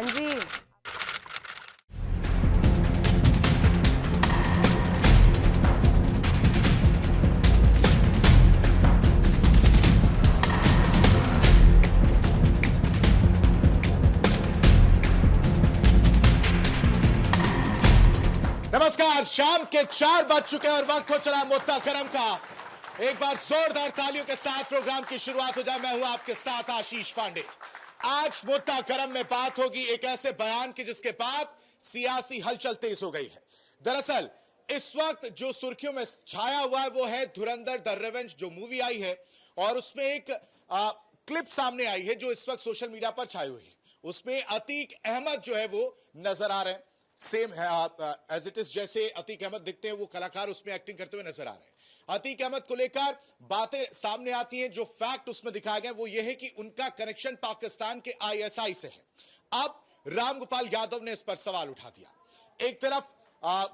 हाँ जी। नमस्कार, शाम के 4 बज चुके हैं और वक्त हो चला मुद्दा करम का। एक बार जोरदार तालियों के साथ प्रोग्राम की शुरुआत हो जाए। मैं हूं आपके साथ आशीष पांडे। आज मुद्दा करम में बात होगी एक ऐसे बयान की जिसके बाद सियासी हलचल तेज हो गई है। दरअसल इस वक्त जो सुर्खियों में छाया हुआ है वो है धुरंधर द रिवेंज जो मूवी आई है, और उसमें एक क्लिप सामने आई है जो इस वक्त सोशल मीडिया पर छाई हुई है। उसमें अतीक अहमद जो है वो नजर आ रहे हैं, सेम एज इट इज जैसे अतीक अहमद दिखते हैं वो कलाकार उसमें एक्टिंग करते हुए नजर आ रहे हैं। अतीक अहमद को लेकर बातें सामने आती हैं। जो फैक्ट उसमें दिखाया गया वो ये है कि उनका कनेक्शन पाकिस्तान के आईएसआई से है। अब रामगोपाल यादव ने इस पर सवाल उठा दिया। एक तरफ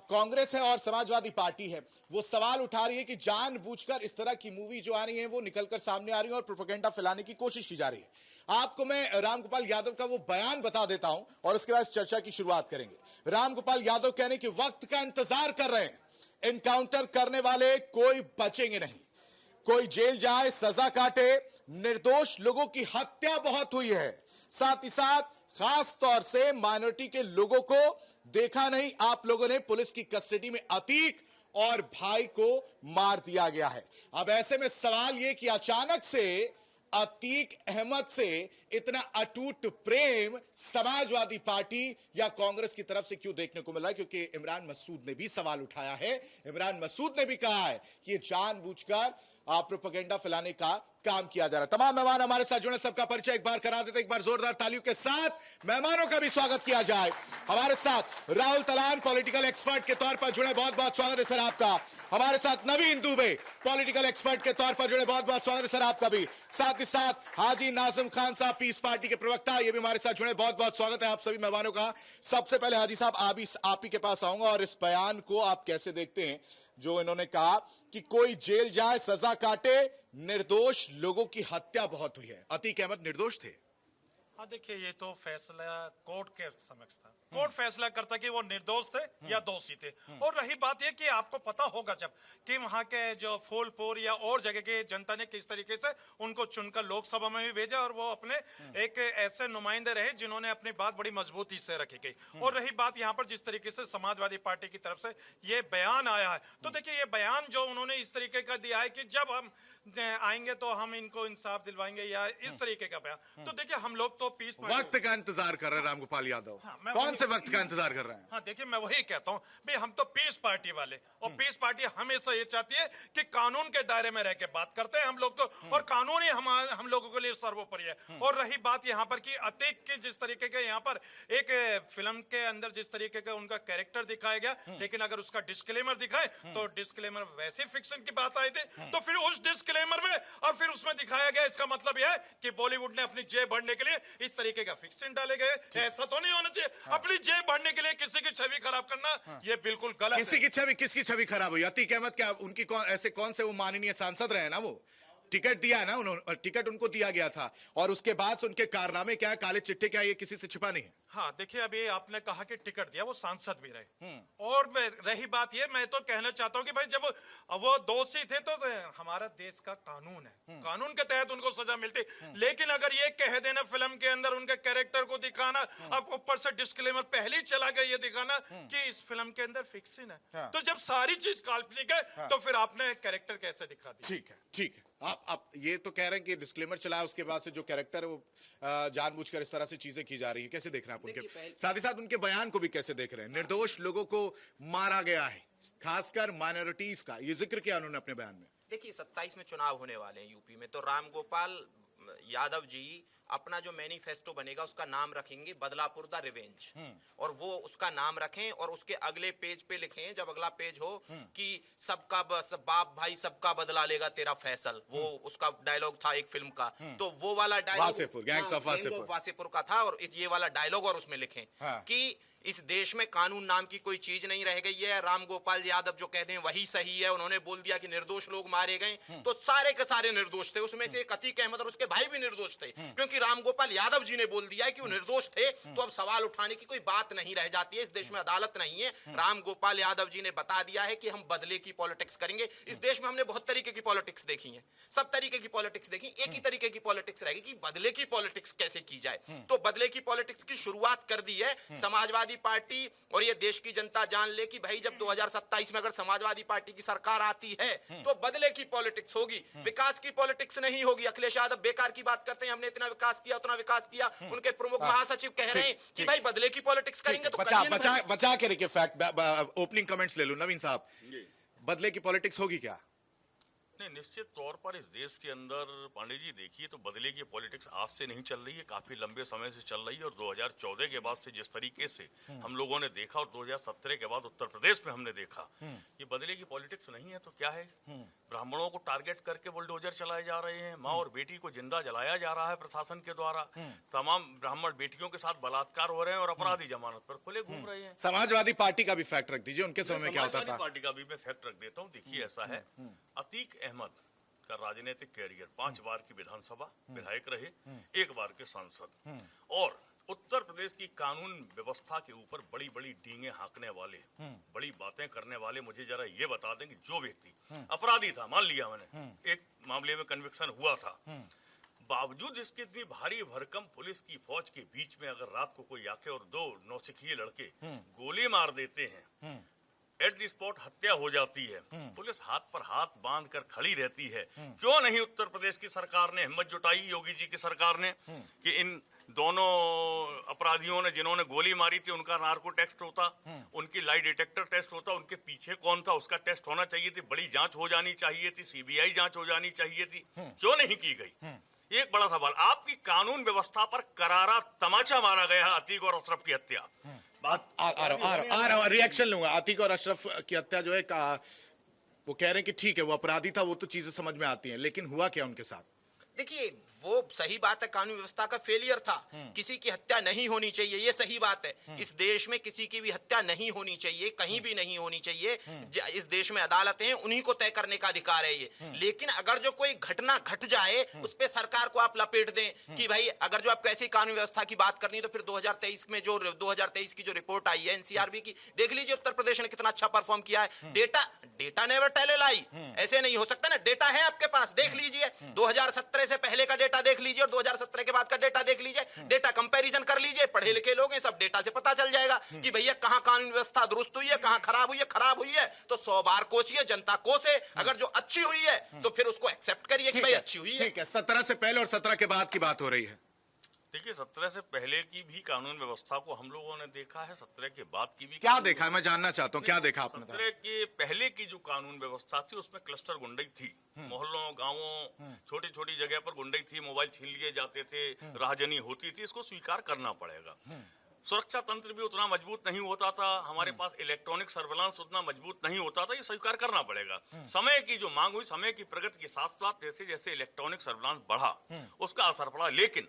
कांग्रेस है और समाजवादी पार्टी है, वो सवाल उठा रही है कि जानबूझकर इस तरह की मूवी जो आ रही है वो निकलकर सामने आ रही है और प्रोपेगेंडा फैलाने की कोशिश की जा रही है। आपको मैं रामगोपाल यादव का वो बयान बता देता हूं और उसके बाद चर्चा की शुरुआत करेंगे। रामगोपाल यादव कहने कि वक्त का इंतजार कर रहे हैं, एनकाउंटर करने वाले कोई बचेंगे नहीं, कोई जेल जाए सजा काटे, निर्दोष लोगों की हत्या बहुत हुई है। साथ ही साथ खास तौर से माइनॉरिटी के लोगों को देखा नहीं आप लोगों ने, पुलिस की कस्टडी में अतीक और भाई को मार दिया गया है। अब ऐसे में सवाल यह कि अचानक से अतीक अहमद से इतना अटूट प्रेम समाजवादी पार्टी या कांग्रेस की तरफ से क्यों देखने को मिल रहा है, क्योंकि इमरान मसूद ने भी सवाल उठाया है। इमरान मसूद ने भी कहा है कि ये जानबूझकर प्रोपेगेंडा फैलाने का काम किया जा रहा है। तमाम मेहमान हमारे साथ जुड़े, सबका परिचय एक बार करा देते, एक बार जोरदार तालियों के साथ मेहमानों का भी स्वागत किया जाए। हमारे साथ राहुल तलान पॉलिटिकल एक्सपर्ट के तौर पर जुड़े, बहुत बहुत स्वागत है सर आपका। हमारे साथ नवीन दुबे पॉलिटिकल एक्सपर्ट के तौर पर जुड़े, बहुत बहुत स्वागत है सर आपका भी। साथ ही साथ हाजी नाजिम खान साहब पीस पार्टी के प्रवक्ता, ये भी हमारे साथ जुड़े, बहुत बहुत स्वागत है आप सभी मेहमानों का। सबसे पहले हाजी साहब आप ही के पास आऊंगा और इस बयान को आप कैसे देखते हैं जो इन्होंने कहा कि कोई जेल जाए सजा काटे, निर्दोष लोगों की हत्या बहुत हुई है। अतीक अहमद निर्दोष थे। हाँ देखिए, ये तो फैसला कोर्ट के समक्ष था। कोर्ट फैसला करता कि वो निर्दोष थे या दोषी थे। और रही बात ये कि आपको पता होगा जब कि वहाँ के जो फूलपुर या और जगह की जनता ने किस तरीके से उनको चुनकर लोकसभा में भी भेजा और वो अपने एक ऐसे नुमाइंदे रहे जिन्होंने अपनी बात बड़ी मजबूती से रखी गई। और रही बात यहाँ पर जिस तरीके से समाजवादी पार्टी की तरफ से ये बयान आया है, तो देखिए ये बयान जो उन्होंने इस तरीके का दिया है कि जब हम आएंगे तो हम इनको इंसाफ दिलवाएंगे या इस तरीके का बयान, तो देखिए हम लोग तो पीस वक्त का इंतजार कर रहे हैं रामगोपाल यादव। कौन से वक्त का इंतजार कर रहे हैं? हाँ देखिए, मैं वही कहता हूँ भाई, हम तो पीस पार्टी वाले, और पीस पार्टी हमेशा ये चाहती है कि कानून के दायरे में रह के बात करते हैं हम लोग तो, और कानून ही हम लोगों के लिए सर्वोपरि है। और रही बात यहाँ पर कि अतीक की जिस तरीके के यहाँ पर एक फिल्म के अंदर जिस तरीके का उनका कैरेक्टर दिखाया गया, लेकिन अगर उसका डिस्क्लेमर दिखाए तो डिस्क्लेमर वैसे फिक्शन की बात आई थी, तो फिर उस डिस्क्लेमर में और फिर उसमें दिखाया गया, इसका मतलब यह है कि बॉलीवुड ने अपनी जेब भरने के लिए इस तरीके का फिक्शन डाले गए। ऐसा तो नहीं होना चाहिए। अपनी जेब भरने के लिए किसी की छवि खराब करना ये बिल्कुल गलत है। किसकी छवि खराब हुई? अतीक अहमद क्या उनकी ऐसे कौन से वो माननीय सांसद रहे ना, वो टिकट दिया है ना उन्होंने, टिकट उनको दिया गया था, और उसके बाद से उनके कारनामे क्या है, काले चिट्ठे क्या है, ये किसी से छिपा नहीं है। हाँ देखिए, अभी आपने कहा कि टिकट दिया, वो सांसद भी रहे। और रही बात ये, मैं तो कहना चाहता हूँ कि भाई जब वो दोषी थे तो हमारा देश का कानून है, कानून के तहत उनको सजा मिलती। लेकिन अगर ये कह देना फिल्म के अंदर उनके कैरेक्टर को दिखाना, अब ऊपर से डिस्क्लेमर पहले ही चला गया ये दिखाना कि इस फिल्म के अंदर फिक्शन है, तो जब सारी चीज काल्पनिक है तो फिर आपने कैरेक्टर कैसे दिखा दिया? ठीक है, ठीक है। आप ये तो कह रहे हैं कि डिस्क्लेमर चला, उसके बाद से जो कैरेक्टर है वो जानबूझकर इस तरह से चीजें की जा रही है, कैसे देख रहे हैं आप उनके? साथ ही साथ उनके बयान को भी कैसे देख रहे हैं? निर्दोष लोगों को मारा गया है, खासकर माइनॉरिटीज का ये जिक्र किया उन्होंने अपने बयान में। देखिए 27 में चुनाव होने वाले हैं यूपी में, तो रामगोपाल यादव जी अपना जो मैनिफेस्टो बनेगा उसका नाम रखेंगे बदलापुर द रिवेंज, और वो उसका नाम रखें और उसके अगले पेज पे लिखें, जब अगला पेज हो कि सबका बाप भाई सबका बदला लेगा तेरा फैसल, वो उसका डायलॉग था एक फिल्म का, तो वो वाला डायलॉग गैंग्स ऑफ वासेपुर का था, और ये वाला डायलॉग और उसमें लिखें कि इस देश में कानून नाम की कोई चीज नहीं रह गई है। रामगोपाल यादव जो कहते हैं वही सही है, उन्होंने बोल दिया कि निर्दोष लोग मारे गए, तो सारे के सारे निर्दोष थे, उसमें से एक अतीक अहमद और उसके भाई भी निर्दोष थे, क्योंकि क्योंकि रामगोपाल यादव जी ने बोल दिया है कि वो निर्दोष थे, तो अब सवाल उठाने की कोई बात नहीं रह जाती है। इस देश में अदालत नहीं है। रामगोपाल यादव जी ने बता दिया है कि हम बदले की पॉलिटिक्स करेंगे। इस देश में हमने बहुत तरीके की पॉलिटिक्स देखी है, सब तरीके की पॉलिटिक्स देखी, एक ही तरीके की पॉलिटिक्स रहेगी कि बदले की पॉलिटिक्स कैसे की जाए। तो बदले की पॉलिटिक्स की शुरुआत कर दी है समाजवादी पार्टी, और ये देश की जनता जान ले कि भाई जब 2027 में अगर समाजवादी पार्टी की सरकार आती है तो बदले की पॉलिटिक्स होगी, विकास की पॉलिटिक्स नहीं होगी। अखिलेश यादव बेकार की बात करते हैं, हमने इतना विकास किया उतना विकास किया। उनके प्रमुख महासचिव कह रहे हैं कि भाई बदले की पॉलिटिक्स करेंगे तो बचा करिए ना। बचा बचा के रखिए फैक्ट। ओपनिंग कमेंट्स ले लो नवीन साहब, बदले की पॉलिटिक्स होगी क्या? नहीं, निश्चित तौर पर इस देश के अंदर पांडे जी देखिए तो बदले की पॉलिटिक्स आज से नहीं चल रही है, काफी लंबे समय से चल रही है। और 2014 के बाद से जिस तरीके से हम लोगों ने देखा और 2017 के बाद उत्तर प्रदेश में हमने देखा, ये बदले की पॉलिटिक्स नहीं है तो क्या है? ब्राह्मणों को टारगेट करके बुलडोजर चलाए जा रहे हैं, माँ और बेटी को जिंदा जलाया जा रहा है प्रशासन के द्वारा, तमाम ब्राह्मण बेटियों के साथ बलात्कार हो रहे हैं और अपराधी जमानत पर खुले घूम रहे हैं। समाजवादी पार्टी का भी फैक्ट रख दीजिए, उनके समय में क्या होता समाजवादी था? पार्टी का भी मैं फैक्ट रख देता हूँ। देखिए ऐसा है, अतीक अहमद का राजनीतिक कैरियर 5 बार की विधानसभा विधायक रहे, 1 बार के सांसद, और उत्तर प्रदेश की कानून व्यवस्था के ऊपर बड़ी बड़ी डींगे हाँकने वाले, बड़ी बातें करने वाले, मुझे जरा ये बता दें कि जो व्यक्ति अपराधी था, मान लिया मैंने एक मामले में कन्विक्शन हुआ था, बावजूद इसके इतनी भारी भरकम पुलिस की फौज के बीच में अगर रात को कोई आके और 2 नौसिखिए लड़के गोली मार देते हैं, एट द स्पॉट हत्या हो जाती है, पुलिस हाथ पर हाथ बांध कर खड़ी रहती है। क्यों नहीं उत्तर प्रदेश की सरकार ने हिम्मत जुटाई, योगी जी की सरकार ने, कि इन दोनों अपराधियों ने जिन्होंने गोली मारी थी उनका नार्को टेस्ट होता, उनकी लाई डिटेक्टर टेस्ट होता, उनके पीछे कौन था उसका टेस्ट होना चाहिए थी, बड़ी जांच हो जानी चाहिए थी, सीबीआई जांच हो जानी चाहिए थी, क्यों नहीं की गई? एक बड़ा सवाल। आपकी कानून व्यवस्था पर करारा तमाचा मारा गया है अतीक और अशरफ की हत्या। आ रहा हूं, रिएक्शन लूंगा। अतीक और अशरफ की हत्या जो है वो कह रहे हैं कि ठीक है वो अपराधी था, वो तो चीजें समझ में आती हैं, लेकिन हुआ क्या उनके साथ? देखिए वो सही बात है, कानून व्यवस्था का फेलियर था, किसी की हत्या नहीं होनी चाहिए, ये सही बात है। इस देश में किसी की भी हत्या नहीं होनी चाहिए, कहीं भी नहीं होनी चाहिए। इस देश में अदालतें हैं, उन्हीं को तय करने का अधिकार है ये। लेकिन अगर जो कोई घटना घट जाए उस पर सरकार को आप लपेट दें कि भाई अगर जो आपको ऐसी कानून व्यवस्था की बात करनी है तो फिर 2023 में जो 2023 की जो रिपोर्ट आई है एनसीआरबी की, देख लीजिए उत्तर प्रदेश ने कितना अच्छा परफॉर्म किया है। डेटा नेवर टेल ए लाई, ऐसे नहीं हो सकता ना, डेटा है आपके पास, देख लीजिए 2017 से पहले का डेटा देख लीजिए और 2017 के बाद का डेटा देख लीजिए, डेटा कंपैरिजन कर लीजिए। पढ़े लिखे लोग हैं, सब डेटा से पता चल जाएगा कि भैया कहां कानून व्यवस्था दुरुस्त हुई है, कहां खराब हुई है। खराब हुई है तो 100 बार कोसिए, जनता कोसे, अगर जो अच्छी हुई है तो फिर उसको एक्सेप्ट करिए कि भाई अच्छी हुई है। ठीक है, 17 से पहले और 17 के बाद की बात हो रही है। देखिए 17 से पहले की भी कानून व्यवस्था को हम लोगों ने देखा है, 17 के बाद की भी क्या देखा है, मैं जानना चाहता हूँ, क्या देखा आपने? 17 के पहले की जो कानून व्यवस्था थी उसमें क्लस्टर गुंडई थी, मोहल्लों गांवों छोटी छोटी जगह पर गुंडई थी, मोबाइल छीन लिए जाते थे, राहजनी होती थी, इसको स्वीकार करना पड़ेगा। सुरक्षा तंत्र भी उतना मजबूत नहीं होता था, हमारे पास इलेक्ट्रॉनिक सर्वेलांस उतना मजबूत नहीं होता था, ये स्वीकार करना पड़ेगा। समय की जो मांग हुई, समय की प्रगति के साथ साथ जैसे जैसे इलेक्ट्रॉनिक सर्वेलांस बढ़ा उसका असर पड़ा। लेकिन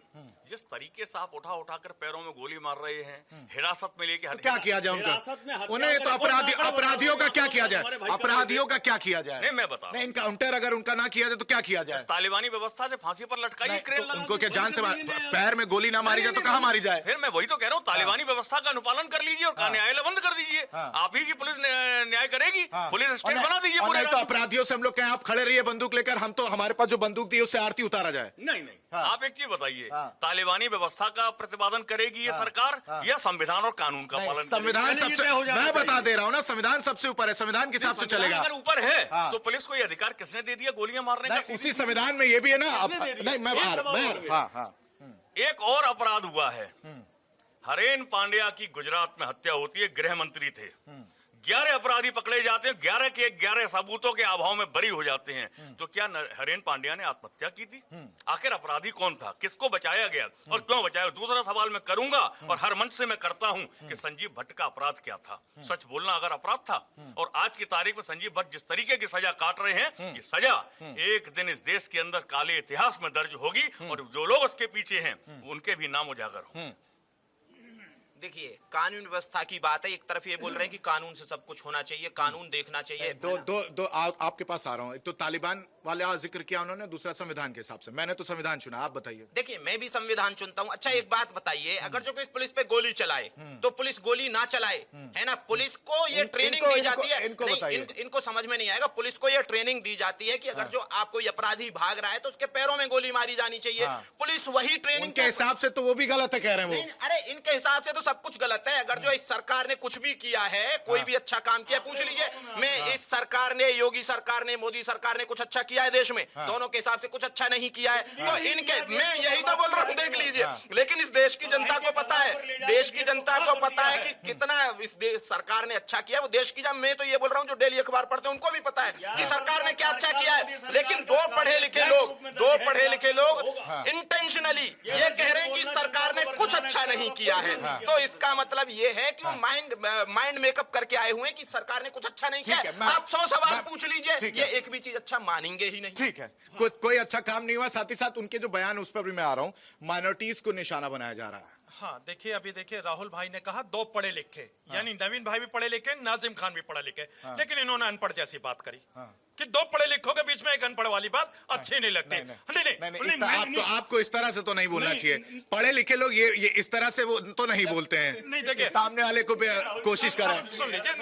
जिस तरीके से आप उठा उठा कर पैरों में गोली मार रहे हैं, हिरासत में लेके क्या किया जाए उनका? उन्हें तो अपराधियों का क्या किया जाए? अपराधियों का क्या किया जाए? नहीं मैं बता, इनकाउंटर अगर उनका ना किया जाए तो क्या किया जाए? तालिबानी व्यवस्था से फांसी पर लटकाइए, क्रेन लगा उनको क्या जान से पैर में गोली ना मारी जाए तो कहां मारी जाए? फिर मैं वही तो कह रहा हूँ, तालिबानी व्यवस्था का अनुपालन कर लीजिए और न्यायालय बंद कर दीजिए। आप ही की पुलिस न्याय करेगी, पुलिस स्टेट बना दीजिए। नहीं तो अपराधियों से हम लोग कहें आप खड़े रहिए बंदूक लेकर, हम तो हमारे पास जो बंदूक दी उससे आरती उतारा जाए। नहीं आप एक चीज बताइए, तालिबानी व्यवस्था का प्रतिपादन करेगी ये सरकार या संविधान और कानून का पालन? संविधान सबसे, मैं बता दे रहा हूँ ना, संविधान सबसे ऊपर है, संविधान के हिसाब से चलेगा। अगर ऊपर है तो पुलिस को ये अधिकार किसने दे दिया गोलियां मारने का? उसी संविधान में ये भी है ना। नहीं मैं एक और अपराध हुआ है, हरेन पांड्या की गुजरात में हत्या होती है, गृह मंत्री थे, 11 अपराधी पकड़े जाते हैं, 11 के 11 सबूतों के अभाव में बरी हो जाते हैं। तो क्या हरेन पांड्या ने आत्महत्या की थी? आखिर अपराधी कौन था, किसको बचाया गया और क्यों बचाया? दूसरा सवाल मैं करूंगा और हर मंच से मैं करता हूं कि संजीव भट्ट का अपराध क्या था? सच बोलना अगर अपराध था, और आज की तारीख में संजीव भट्ट जिस तरीके की सजा काट रहे हैं, ये सजा एक दिन इस देश के अंदर काले इतिहास में दर्ज होगी और जो लोग उसके पीछे हैं उनके भी नाम उजागर हों। देखिए कानून व्यवस्था की बात है, एक तरफ ये बोल रहे हैं कि कानून से सब कुछ होना चाहिए, कानून देखना चाहिए। आपके पास आ रहा हूँ। तो तालिबान वाला जिक्र किया उन्होंने, दूसरा संविधान के हिसाब से। मैंने तो संविधान चुना, आप बताइए। देखिए मैं भी संविधान चुनता हूं। अच्छा एक बात बताइए, अगर जो कोई पुलिस पे गोली चलाए तो पुलिस गोली ना चलाए, है ना? पुलिस को ये ट्रेनिंग दी जाती है। इनको नहीं, बताइए। इनको समझ में नहीं आएगा। पुलिस को ये ट्रेनिंग दी जाती है कि अगर जो आप कोई अपराधी भाग रहा है तो उसके पैरों में गोली मारी जानी चाहिए। पुलिस वही ट्रेनिंग उनके हिसाब से तो वो भी गलत है, कह रहे हैं वो। अरे इनके हिसाब से तो सब कुछ गलत है। अगर जो इस सरकार ने कुछ भी किया है, कोई भी अच्छा काम किया, पूछ लीजिए। मैं इस सरकार ने, योगी सरकार ने, मोदी सरकार ने कुछ अच्छा किया है देश में? दोनों के हिसाब से कुछ अच्छा नहीं किया है। तो इनके, मैं यही तो बोल रहा हूँ, देख लीजिए। लेकिन इस देश की जनता को पता है, देश की जनता को पता है कि कितना इस सरकार ने अच्छा किया। वो देश की जब, मैं तो ये बोल रहा हूँ जो डेली अखबार पढ़ते हैं उनको भी पता है कि सरकार ने क्या अच्छा किया है। लेकिन दो पढ़े लिखे लोग इंटेंशनली ये कह रहे हैं कि सरकार ने कुछ अच्छा नहीं किया है। तो इसका मतलब ये है कि वो माइंड मेकअप करके आए हुए हैं कि सरकार ने कुछ अच्छा नहीं किया है। आप 100 सवाल पूछ लीजिए, ये एक भी चीज अच्छा मानेंगे ही नहीं। ठीक है, कोई अच्छा काम नहीं हुआ। साथ ही साथ उनके जो बयान, उस पर भी मैं आ रहा हूं, माइनॉरिटीज को निशाना बनाया जा रहा है। हाँ देखिए, अभी देखिए राहुल भाई ने कहा दो पढ़े लिखे, यानी नवीन भाई भी पढ़े लिखे, नाजिम खान भी पढ़े लिखे, लेकिन इन्होंने अनपढ़ जैसी बात करी कि दो पढ़े लिखों के बीच में एक अनपढ़ वाली बात अच्छी नहीं लगती। नहीं, आपको इस तरह से तो नहीं बोलना चाहिए। पढ़े लिखे लोग ये इस तरह से वो तो नहीं बोलते हैं। नहीं देखिए, सामने वाले को कोशिश करें। सुन लीजिए,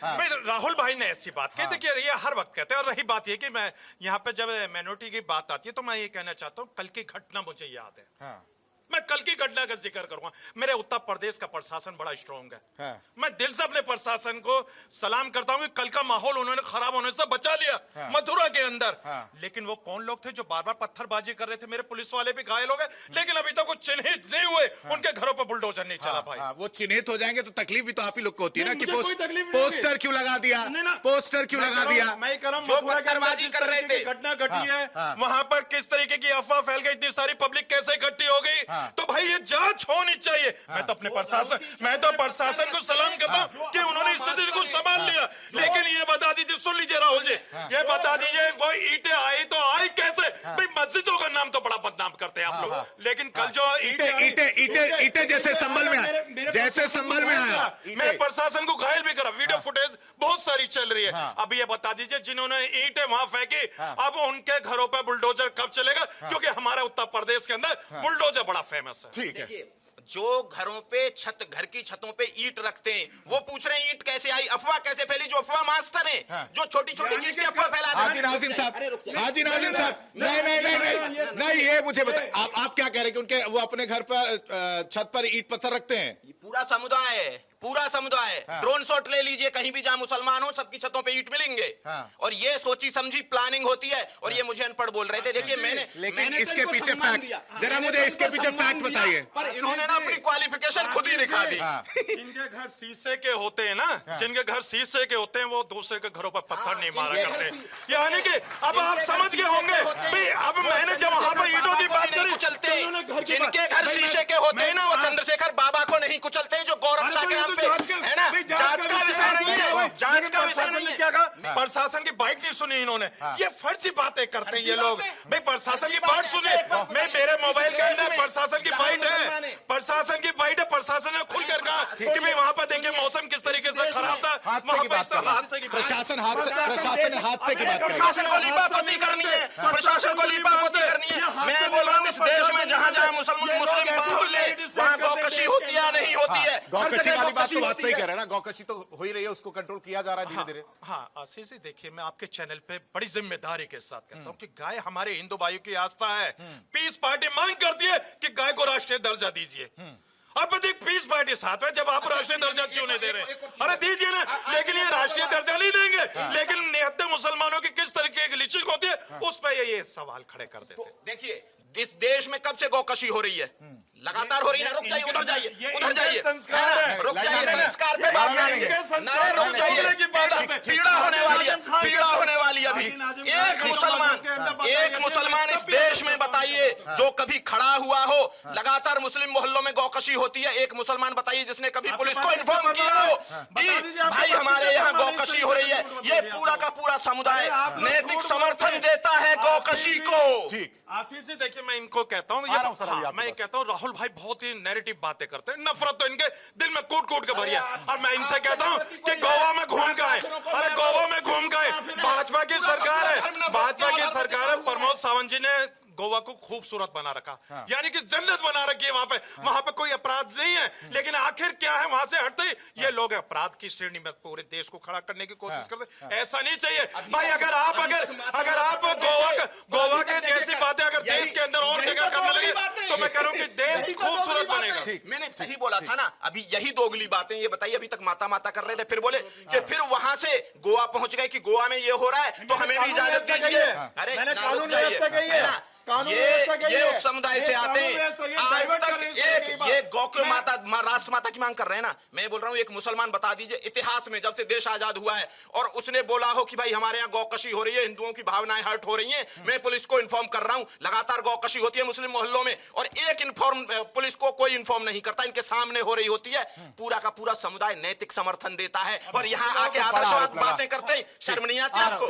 भाई राहुल भाई ने ऐसी बात की। देखिए ये हर वक्त कहते हैं। और रही बात ये कि मैं यहाँ पे जब माइनॉरिटी की बात आती है तो मैं ये कहना चाहता हूँ, कल की घटना मुझे याद है। मैं कल की घटना का जिक्र करूंगा। मेरे उत्तर प्रदेश का प्रशासन बड़ा स्ट्रॉन्ग है। मैं दिल से अपने प्रशासन को सलाम करता हूं कि कल का माहौल उन्होंने खराब होने से बचा लिया मथुरा के अंदर। लेकिन वो कौन लोग थे जो बार बार पत्थरबाजी कर रहे थे? मेरे पुलिस वाले भी घायल हो गए, लेकिन अभी तक वो चिन्हित नहीं हुए। उनके घरों पर बुलडोजर नहीं चला भाई। वो चिन्हित हो जाएंगे तो तकलीफ भी तो आप ही लोग को होती है ना, कि पोस्टर क्यों लगा दिया, पोस्टर क्यों लगा दिया। मैं कह रहा जो पत्थरबाजी कर रहे थे, घटना घटी है वहां पर किस तरीके की अफवाह फैल गई, इतनी सारी पब्लिक कैसे इकट्ठी हो गई, तो भाई ये जांच होनी चाहिए। मैं तो अपने प्रशासन को सलाम करता हूं कि उन्होंने स्थिति को संभाल लिया। लेकिन ये बता दीजिए, सुन लीजिए राहुल जी, ये बता दीजिए कोई ईंटें आई तो आई कैसे? भाई मस्जिदों का नाम तो बड़ा बदनाम करते हैं आप लोग। लेकिन कल जो ईंटें जैसे संभल में आया, मैं प्रशासन को घायल भी करा। वीडियो फुटेज बहुत सारी चल रही है। अब ये बता दीजिए, जिन्होंने ईंटें वहां फेंकी, अब उनके घरों पर बुलडोजर कब चलेगा? क्योंकि हमारे उत्तर प्रदेश के अंदर बुलडोजर बड़ा फेमस है। ठीक है। जो घरों पे घर की छतों पे ईंट रखते हैं, वो पूछ रहे हैं ईंट कैसे आई, अफवाह कैसे फैली? जो अफवाह मास्टर हैं, जो छोटी छोटी चीज की अफवाह फैला देते हैं। हाजी नाजिम साहब, नहीं, ये मुझे बताइए, आप क्या कह रहे हैं कि उनके वो अपने घर पर छत पर ईंट पत्थर रखते हैं? पूरा समुदाय ड्रोन शॉट ले लीजिए, कहीं भी जहां मुसलमान हो सबकी छतों पे ईंट मिलेंगे। और ये सोची समझी प्लानिंग होती है। और ये मुझे अनपढ़ बोल रहे थे। देखिए लेकिन इसके पीछे फैक्ट, जरा मुझे इसके पीछे फैक्ट बताइए। पर इन्होंने ना अपनी क्वालिफिकेशन खुद ही दिखा दी। जिनके घर शीशे के होते हैं ना, जिनके घर शीशे के होते हैं, वो दूसरे के घरों पर पत्थर नहीं मारा करते। यानी कि अब आप समझ गए होंगे भाई। अब मैंने जब वहां पर ईंटों की बात करी, कुचलते जिनके घर शीशे के होते हैं ना, वो चंद्रशेखर बाबा को नहीं कुचलते, जो गौरव शाह के नाम पे है ना। जांच का विषय नहीं है, जांच का विषय नहीं है। क्या कहा? प्रशासन की बाइट नहीं सुनी इन्होंने। ये फर्जी बातें करते हैं ये लोग। भाई प्रशासन की बाइट सुने। मैं मेरे मोबाइल के अंदर प्रशासन की बाइट है, प्रशासन ने खुलकर कहा कि भाई वहां पर देखिए मौसम किस तरीके से खराब था। प्रशासन ने हादसे की बात, प्रशासन को लीपापोती करनी है, प्रशासन को लीपापोती करनी है। मैं बोल रहा हूँ इस देश में जहाँ जहाँ मुस्लिम बाहुल्य, वहाँ गौकशी होती है नहीं होती है। गौकशी वाली बात तो बात सही कह रहे हैं ना, गौकशी तो हो ही रही है, उसको कंट्रोल किया जा रहा है धीरे धीरे। हाँ आशीष जी, देखिए मैं आपके चैनल पे बड़ी जिम्मेदारी के साथ कहता हूँ कि गाय हमारे हिंदू भाइयों की आस्था है। पीस पार्टी मांग करती है कि गाय को राष्ट्रीय दर्जा दीजिए। अब देख, पीस पार्टी साथ में, जब आप राष्ट्रीय दर्जा क्यों नहीं दे रहे? अरे दीजिए ना। लेकिन ये राष्ट्रीय दर्जा नहीं देंगे, लेकिन निहत्ते मुसलमानों की किस तरीके की लिचिंग होती है उस पर ये सवाल खड़े कर देते। देखिए इस देश में कब से गौकशी हो रही है? लगातार हो रही है। रुक जाइए, उधर जाइए, रुक जाइए, संस्कार पे बात करेंगे। रुक जाइए, पीड़ा होने वाली अभी। एक मुसलमान इस देश में बताइए जो कभी खड़ा हुआ हो। लगातार मुस्लिम मोहल्लों में गौकशी होती है। एक मुसलमान बताइए जिसने कभी पुलिस को इन्फॉर्म किया हो कि भाई हमारे यहाँ गौकशी हो रही है। ये पूरा का पूरा समुदाय नैतिक समर्थन देता है गौकशी को। आशीष जी देखिए, मैं इनको कहता हूँ, मैं कहता हूँ राहुल राहुल भाई बहुत ही नैरेटिव बातें करते हैं, नफरत तो इनके दिल में कूट कूट के भरी है। और मैं इनसे कहता हूं कि गोवा में घूम गए, अरे गोवा में घूम गए, भाजपा की सरकार है, भाजपा की सरकार है। प्रमोद सावंत जी ने गोवा को खूबसूरत बना रखा, यानी कि जन्नत बना रखी है। वहां पे कोई अपराध नहीं है, लेकिन आखिर क्या है, वहां से हटते ही ये लोग अपराध की श्रेणी में पूरे देश को खड़ा करने की कोशिश करते हैं। ऐसा नहीं चाहिए भाई। अगर आप गोवा के जैसी बातें अगर देश के अंदर और जगह करने लगे तो मैं कह रहा हूं कि देश खूबसूरत बनेगा। मैंने सही बोला था ना, अभी यही दोगली बातें ये बताइए। अभी तक माता माता कर रहे थे, फिर बोले कि फिर वहां से गोवा पहुंच गए कि गोवा में ये हो रहा है तो हमें भी इजाजत दीजिए। अरे रुक जाइए, ये उप समुदाय से आते हैं। आज तक एक ये गौ के राष्ट्र माता की मांग कर रहे हैं ना। मैं बोल रहा हूँ एक मुसलमान बता दीजिए इतिहास में जब से देश आजाद हुआ है और उसने बोला हो कि भाई हमारे यहाँ गौकशी हो रही है, हिंदुओं की भावनाएं हर्ट हो रही हैं, मैं पुलिस को इन्फॉर्म कर रहा हूँ, लगातार गौकशी होती है मुस्लिम मोहल्लों में और एक पुलिस को कोई इन्फॉर्म नहीं करता, इनके सामने हो रही होती है। पूरा का पूरा समुदाय नैतिक समर्थन देता है और यहाँ आके आदर्शवाद बातें करते शर्म नहीं आती आपको?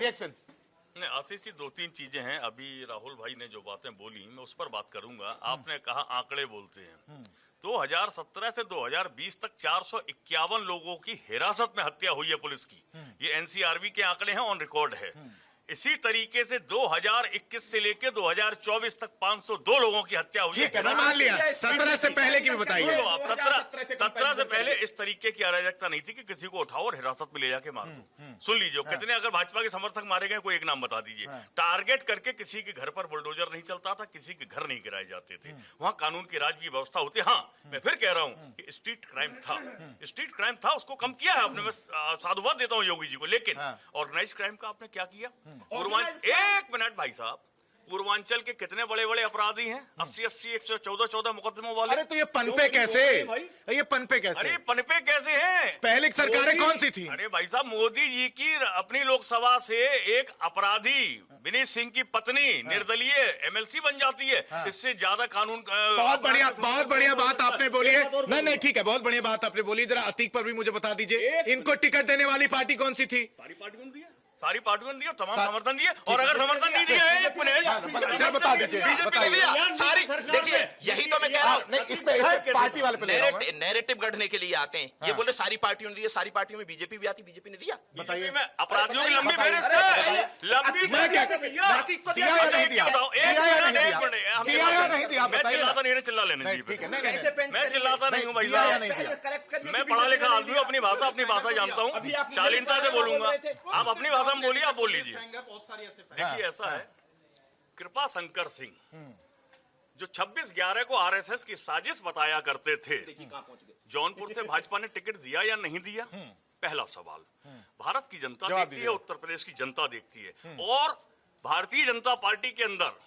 नहीं आशीष जी, दो तीन चीजें हैं। अभी राहुल भाई ने जो बातें बोली मैं उस पर बात करूंगा। आपने कहा आंकड़े बोलते हैं, 2017 से 2020 तक 451 लोगों की हिरासत में हत्या हुई है पुलिस की। ये एनसीआरबी के आंकड़े हैं, ऑन रिकॉर्ड है। इसी तरीके से 2021 से लेकर 2024 तक 502 लोगों की हत्या हुई है। ठीक है, मैं मान लिया। 17 से पहले की भी बताइए। 17 से पहले इस तरीके की अराजकता नहीं थी कि किसी को उठाओ और हिरासत में ले जाके मार दो। सुन लीजिए, कितने अगर भाजपा के समर्थक मारे गए, कोई एक नाम बता दीजिए। टारगेट करके किसी के घर पर बुलडोजर नहीं चलता था, किसी के घर नहीं गिराए जाते थे, वहां कानून की राज की व्यवस्था होती। हाँ, मैं फिर कह रहा हूँ कि स्ट्रीट क्राइम था, स्ट्रीट क्राइम था, उसको कम किया है आपने। मैं साधुवाद देता हूँ योगी जी को, लेकिन ऑर्गेनाइज क्राइम का आपने क्या किया? एक मिनट भाई साहब, पूर्वांचल के कितने बड़े बड़े अपराधी हैं, 80-80, 114 मुकदमों वाले। अरे तो ये पनपे कैसे? ये पनपे कैसे? अरे पनपे कैसे हैं? पहले की सरकारें कौन सी थी? अरे भाई साहब, मोदी जी की अपनी लोकसभा से एक अपराधी विनीत सिंह की पत्नी निर्दलीय एमएलसी बन जाती है। इससे ज्यादा कानून बहुत बढ़िया बात आपने बोली है। नहीं ठीक है, बहुत बढ़िया बात आपने बोली। जरा अतीक पर भी मुझे बता दीजिए, इनको टिकट देने वाली पार्टी कौन सी थी? सारी पार्टियों ने दिया, तमाम समर्थन दिए। और अगर समर्थन नहीं दिया है, बता दीजिए। बीजेपी ने दिया सारी। देखिए यही तो मैं कह रहा हूँ, इस पे पार्टी वाले पे नैरेटिव गढ़ने के लिए आते हैं। ये बोले सारी पार्टियों ने दिया, सारी पार्टियों में बीजेपी भी आती, बीजेपी ने दिया। बताइए, अपराधियों की लंबी फहरिस्त है। लंबी मैं क्या दिया या नहीं दिया? मैं चिल्लाता नहीं, चिल्ला लेने दीजिए। मैं चिल्लाता नहीं हूँ भाई साहब, मैं पढ़ा लिखा आदमी हूँ, अपनी भाषा जानता हूँ, शालीनता से बोलूंगा। आप अपनी भाषा में बोलिए, आप बोल लीजिए। देखिए ऐसा है, कृपा शंकर सिंह जो 26/11 को आरएसएस की साजिश बताया करते थे, जौनपुर से भाजपा ने टिकट दिया या नहीं दिया? पहला सवाल। भारत की जनता देखती है, उत्तर प्रदेश की जनता देखती है। और भारतीय जनता पार्टी के अंदर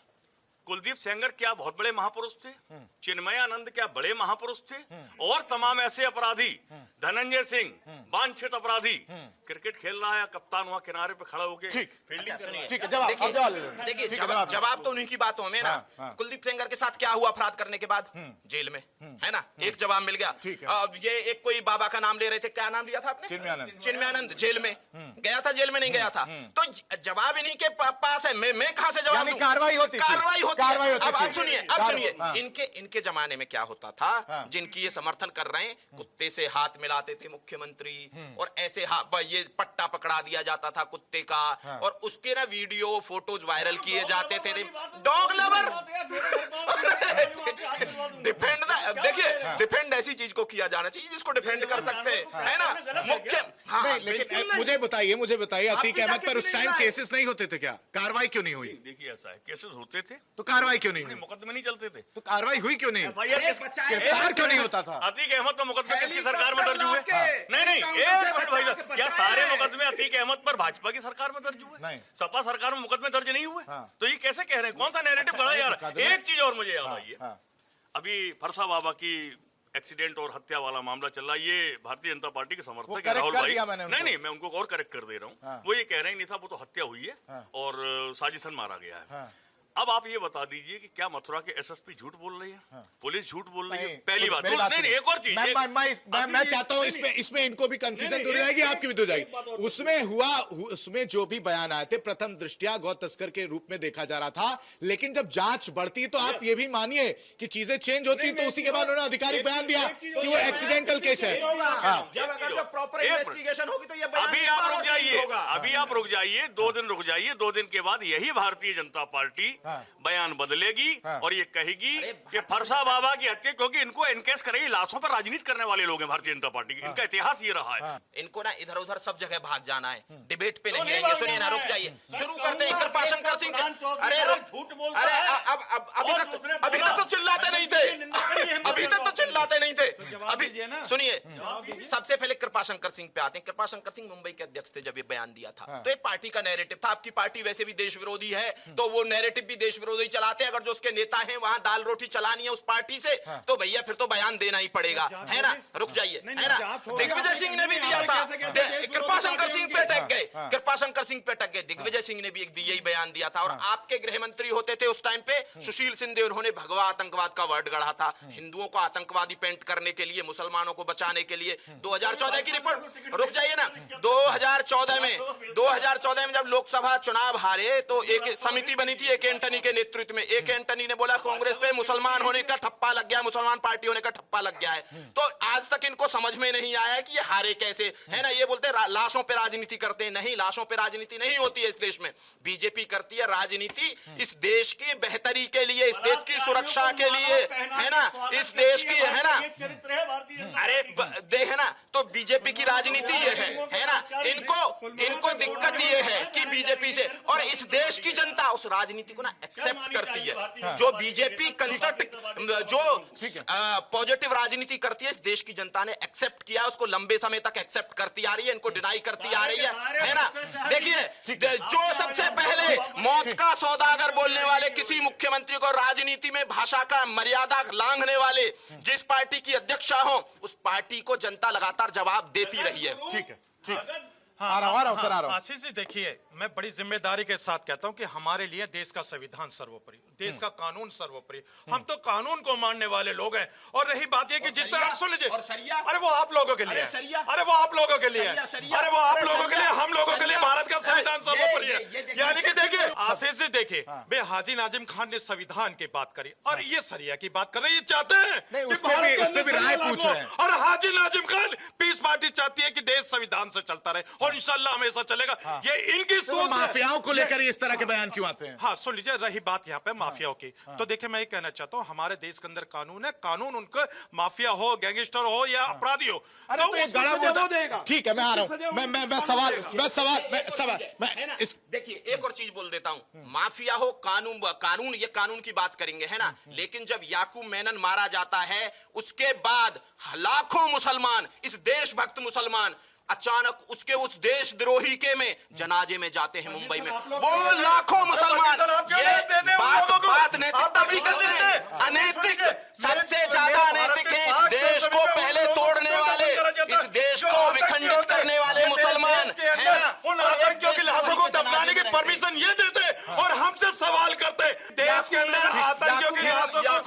कुलदीप सेंगर क्या बहुत बड़े महापुरुष थे, चिन्मयानंद क्या बड़े महापुरुष थे, और तमाम ऐसे अपराधी, धनंजय सिंह वांछित अपराधी, क्रिकेट खेल रहा है, कप्तान वहां किनारे पे खड़ा होकर फील्डिंग कर रहा है। ठीक है, देखिए जवाब तो उन्हीं की बातों में ना। कुलदीप सेंगर के साथ क्या हुआ अपराध करने के बाद? जेल में, है ना? एक जवाब मिल गया। ये एक कोई बाबा का नाम ले रहे थे, क्या नाम लिया था आपने? चिन्मयानंद। जेल में गया था, जेल में नहीं गया था? तो जवाब इन्हीं के पास है। मैं कहां से जवाब दूं? कार्रवाई होती है। अब सुनिए, इनके जमाने में क्या होता था? जिनकी ये समर्थन कर रहे हैं, कुत्ते से हाथ मिलाते थे मुख्यमंत्री, और ऐसे ये पट्टा पकड़ा दिया जाता था कुत्ते का, और उसके ना वीडियो फोटोज वायरल किए जाते थे। डॉग लवर डिफेंड देखिए, डिफेंड ऐसी चीज को किया जाना चाहिए जिसको डिफेंड कर सकते हैं, है ना? मुख्य लेकिन मुझे बताइए अतीक अहमद पर उस टाइम केसेस नहीं होते थे क्या? कार्रवाई क्यों नहीं हुई? देखिए ऐसा है, केसेस होते थे तो कार्रवाई क्यों नहीं हुई? मुकदमे नहीं चलते थे तो कार्रवाई हुई क्यों नहीं? गिरफ्तार क्यों नहीं होता था? अतीक अहमद पर मुकदमे किसकी सरकार में दर्ज हुए? नहीं, एक मिनट भाई साहब, क्या सारे मुकदमे अतीक अहमद पर भाजपा की सरकार में दर्ज हुए? नहीं। सपा सरकार में मुकदमे दर्ज नहीं हुए? तो ये कैसे कह रहे हैं? कौन सा नैरेटिव गढ़ा यार? एक चीज और मुझे याद आई है, अभी फरसा बाबा की एक्सीडेंट और हत्या वाला मामला चल रहा है। ये भारतीय जनता पार्टी के समर्थक है राहुल भाई। नहीं, मैं उनको और करेक्ट कर दे रहा हूँ। वो ये कह रहे हैं नहीं साहब, वो तो हत्या हुई है और साजिशन मारा गया है। अब आप ये बता दीजिए कि क्या मथुरा के एसएसपी झूठ बोल रही है, पुलिस झूठ बोल रही है? नहीं, पहली बात। मेरी बात नहीं, सुनिए। एक और चीज मैं चाहता हूं इसमें इनको भी कंफ्यूजन दूर हो जाएगी, आपकी भी दूर हो जाएगी। उसमें जो भी बयान आए थे प्रथम दृष्टया गौ तस्कर के रूप में देखा जा रहा था, लेकिन जब जांच बढ़ती तो आप ये भी मानिए कि चीजें चेंज होती, तो उसी के बाद उन्होंने आधिकारिक बयान दिया कि वो एक्सीडेंटल केस है। जब अगर जब प्रॉपर इन्वेस्टिगेशन होगी तो ये बयान अभी एक आप बार रुक और जाइए, change होगा। अभी आप रुक जाइए, 2 दिन रुक जाइए। 2 दिन के बाद यही भारतीय जनता पार्टी बयान बदलेगी और ये कहेगी कि फरसा बाबा की हत्या, क्योंकि इनको एनकेस करेगी, लाशों पर राजनीति करने वाले लोग हैं भारतीय जनता पार्टी के। इनका इतिहास ये रहा है। इनको ना इधर उधर सब जगह भाग जाना है, डिबेट पे नहीं रहेंगे। सुनिए ना, रुक जाइए, शुरू करते हैं कृपाशंकर सिंह से। अरे अरे अब अभी तक तो चिल्लाते नहीं थे, अभी तक तो चिल्लाते नहीं थे। अभी सुनिए, सबसे पहले कृपाशंकर सिंह पे आते हैं। कृपाशंकर सिंह मुंबई के अध्यक्ष थे जब ये बयान दिया था, तो ये पार्टी का नैरेटिव था। आपकी पार्टी वैसे भी देश विरोधी है, तो वो नैरेटिव भी देश विरोधी चलाते हैं। अगर जो उसके नेता हैं वहां दाल रोटी चलानी है उस पार्टी से, तो भैया फिर तो बयान देना ही पड़ेगा, है ना? रुक जाइए, है ना? दिग्विजय सिंह ने भी दिया था, कृपाशंकर सिंह पे अटक गए, कृपाशंकर सिंह पे अटक गए। दिग्विजय सिंह ने भी एक यही बयान दिया था। और आपके गृह मंत्री होते थे उस टाइम पे सुशील सिंधे, उन्होंने भगवा आतंकवाद का वर्ड गढ़ा था, हिंदुओं को आतंकवादी पेंट करने के लिए, मुसलमानों को बचाने के लिए। 2014 की रिपोर्ट, रुक जाइए ना, 2014 में जब लोकसभा चुनाव हारे तो एक समिति बनी थी AK एंटनी के नेतृत्व में। AK एंटनी ने बोला कांग्रेस पे मुसलमान होने का ठप्पा लग गया, मुसलमान पार्टी होने का ठप्पा लग गया है। तो आज तक इनको समझ में नहीं आया कि ये हारे कैसे, है ना? ये बोलते लाशों पे राजनीति करते हैं। नहीं, लाशों पे राजनीति नहीं होती है इस देश में। बीजेपी करती है राजनीति इस देश की बेहतरी के लिए, इस देश की सुरक्षा के लिए, है ना? इस देश की, है ना? अरे देख, है ना? तो बीजेपी की राजनीति ये है ना? इनको दिक्कत ये है कि बीजेपी से, और इस देश की जनता उस राजनीति को ना एक्सेप्ट करती है। जो बीजेपी कंस्ट्रक्ट, जो पॉजिटिव राजनीति करती है, इस देश की जनता ने एक्सेप्ट किया, उसको लंबे समय तक एक्सेप्ट करती आ रही है, इनको डिनाई करती आ रही है ना? देखिए, जो सबसे पहले मौत का सौदागर बोलने वाले किसी मुख्यमंत्री को, राजनीति में भाषा का मर्यादा लांघने वाले जिस पार्टी की अध्यक्षा हो, उस पार्टी को जनता लगातार जवाब देती रही है। ठीक है, ठीक। आ रहा हूं। आशीष जी, देखिए, मैं बड़ी जिम्मेदारी के साथ कहता हूं कि हमारे लिए देश का संविधान सर्वोपरि, देश का कानून सर्वोपरि। हम तो कानून को मानने वाले लोग हैं। और रही बात यह कि जिस तरह, सुन लीजिए, अरे वो आप लोगों के लिए, अरे वो आप लोगों के लिए, अरे वो आप लोगों के लिए, हम लोगों के लिए भारत का संविधान सर्वोपरि है। यानी कि देखिए आशीष जी, देखिए, बे हाजी नाजिम खान ने संविधान की बात करी और ये सरिया की बात कर रहे हैं। ये चाहते हैं उस पे भी राय पूछ रहे हैं। और हाजी नाजिम खान, पीस पार्टी चाहती है कि देश संविधान से चलता रहे और इंशाल्लाह हमेशा चलेगा। ये इनकी सोच। माफियाओं को लेकर इस तरह के बयान क्यों आते हैं? हाँ, सुन लीजिए, रही बात यहाँ पे माफियाओं की, तो देखिए, मैं ये कहना चाहता हूँ, हमारे देश के अंदर कानून है, कानून उनको माफिया हो, गैंगस्टर हो या अपराधी हो, तो ठीक है, मैं आ रहा हूँ। सवाल देखिए, एक और चीज बोल देता हूँ, माफिया हो, कानून, ये कानून की बात करेंगे, है ना? लेकिन जब याकूब मेनन मारा जाता है, उसके बाद लाखों मुसलमान, इस देशभक्त मुसलमान, अचानक उसके उस देशद्रोही के में जनाजे में जाते हैं मुंबई में। वो लाखों मुसलमान, ये बात नैतिकता की करते हैं। अनैतिक, सबसे ज्यादा अनैतिक है इस देश को पहले तोड़ने वाले, इस देश को विखंडित करने वाले मुसलमान, है ना? उन आतंकियों की लाशों को दफनाने की परमिशन ये देते और हमसे सवाल करते। देश के अंदर आतंकियों की लाशों को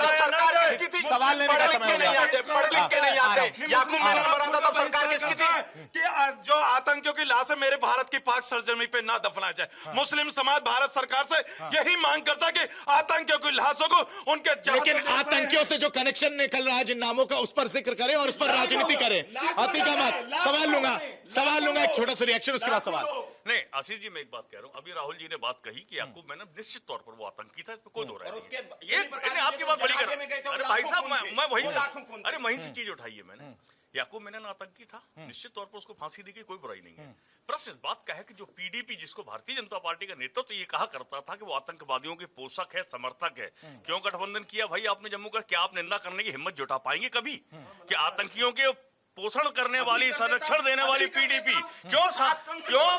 सरकार किसकी थी? सवाल लेने का समय नहीं आते, पढ़ लिख के नहीं आते। याकूब मेनन मरा था तब सरकार किसकी थी? कि जो आतंकियों की लाशें मेरे भारत की पाक सरजमी पे ना दफनाया जाए। मुस्लिम समाज भारत सरकार से यही मांग करता है कि आतंकियों की लाशों को उनके, लेकिन आतंकियों से जो कनेक्शन निकल रहा है जिन नामों का, उस पर जिक्र करें और उस पर राजनीति करें। अतिका मत, सवाल लूंगा, एक छोटा सा रिएक्शन, उसके बाद सवाल। नहीं आशीष जी, मैं एक बात कह रहा हूँ, अभी राहुल जी ने बात कही कि याकूब मेनन निश्चित तौर पर वो आतंकी था, इसमें कोई दो राय नहीं। ये आपकी बात बड़ी कर, अरे भाई साहब, मैं वही, अरे वहीं से चीज उठाई है मैंने। याकूब मेनन आतंकी था, निश्चित तौर पर उसको फांसी दी गई, कोई बुराई नहीं है। प्रश्न इस बात का है कि जो PDP, जिसको भारतीय जनता पार्टी का नेतृत्व तो ये कहा करता था कि वो आतंकवादियों के पोषक है, समर्थक है, क्यों गठबंधन किया भाई आपने जम्मू का? क्या आप निंदा करने की हिम्मत जुटा पाएंगे कभी कि आतंकियों के पोषण करने वाली, संरक्षण देने वाली PDP क्यों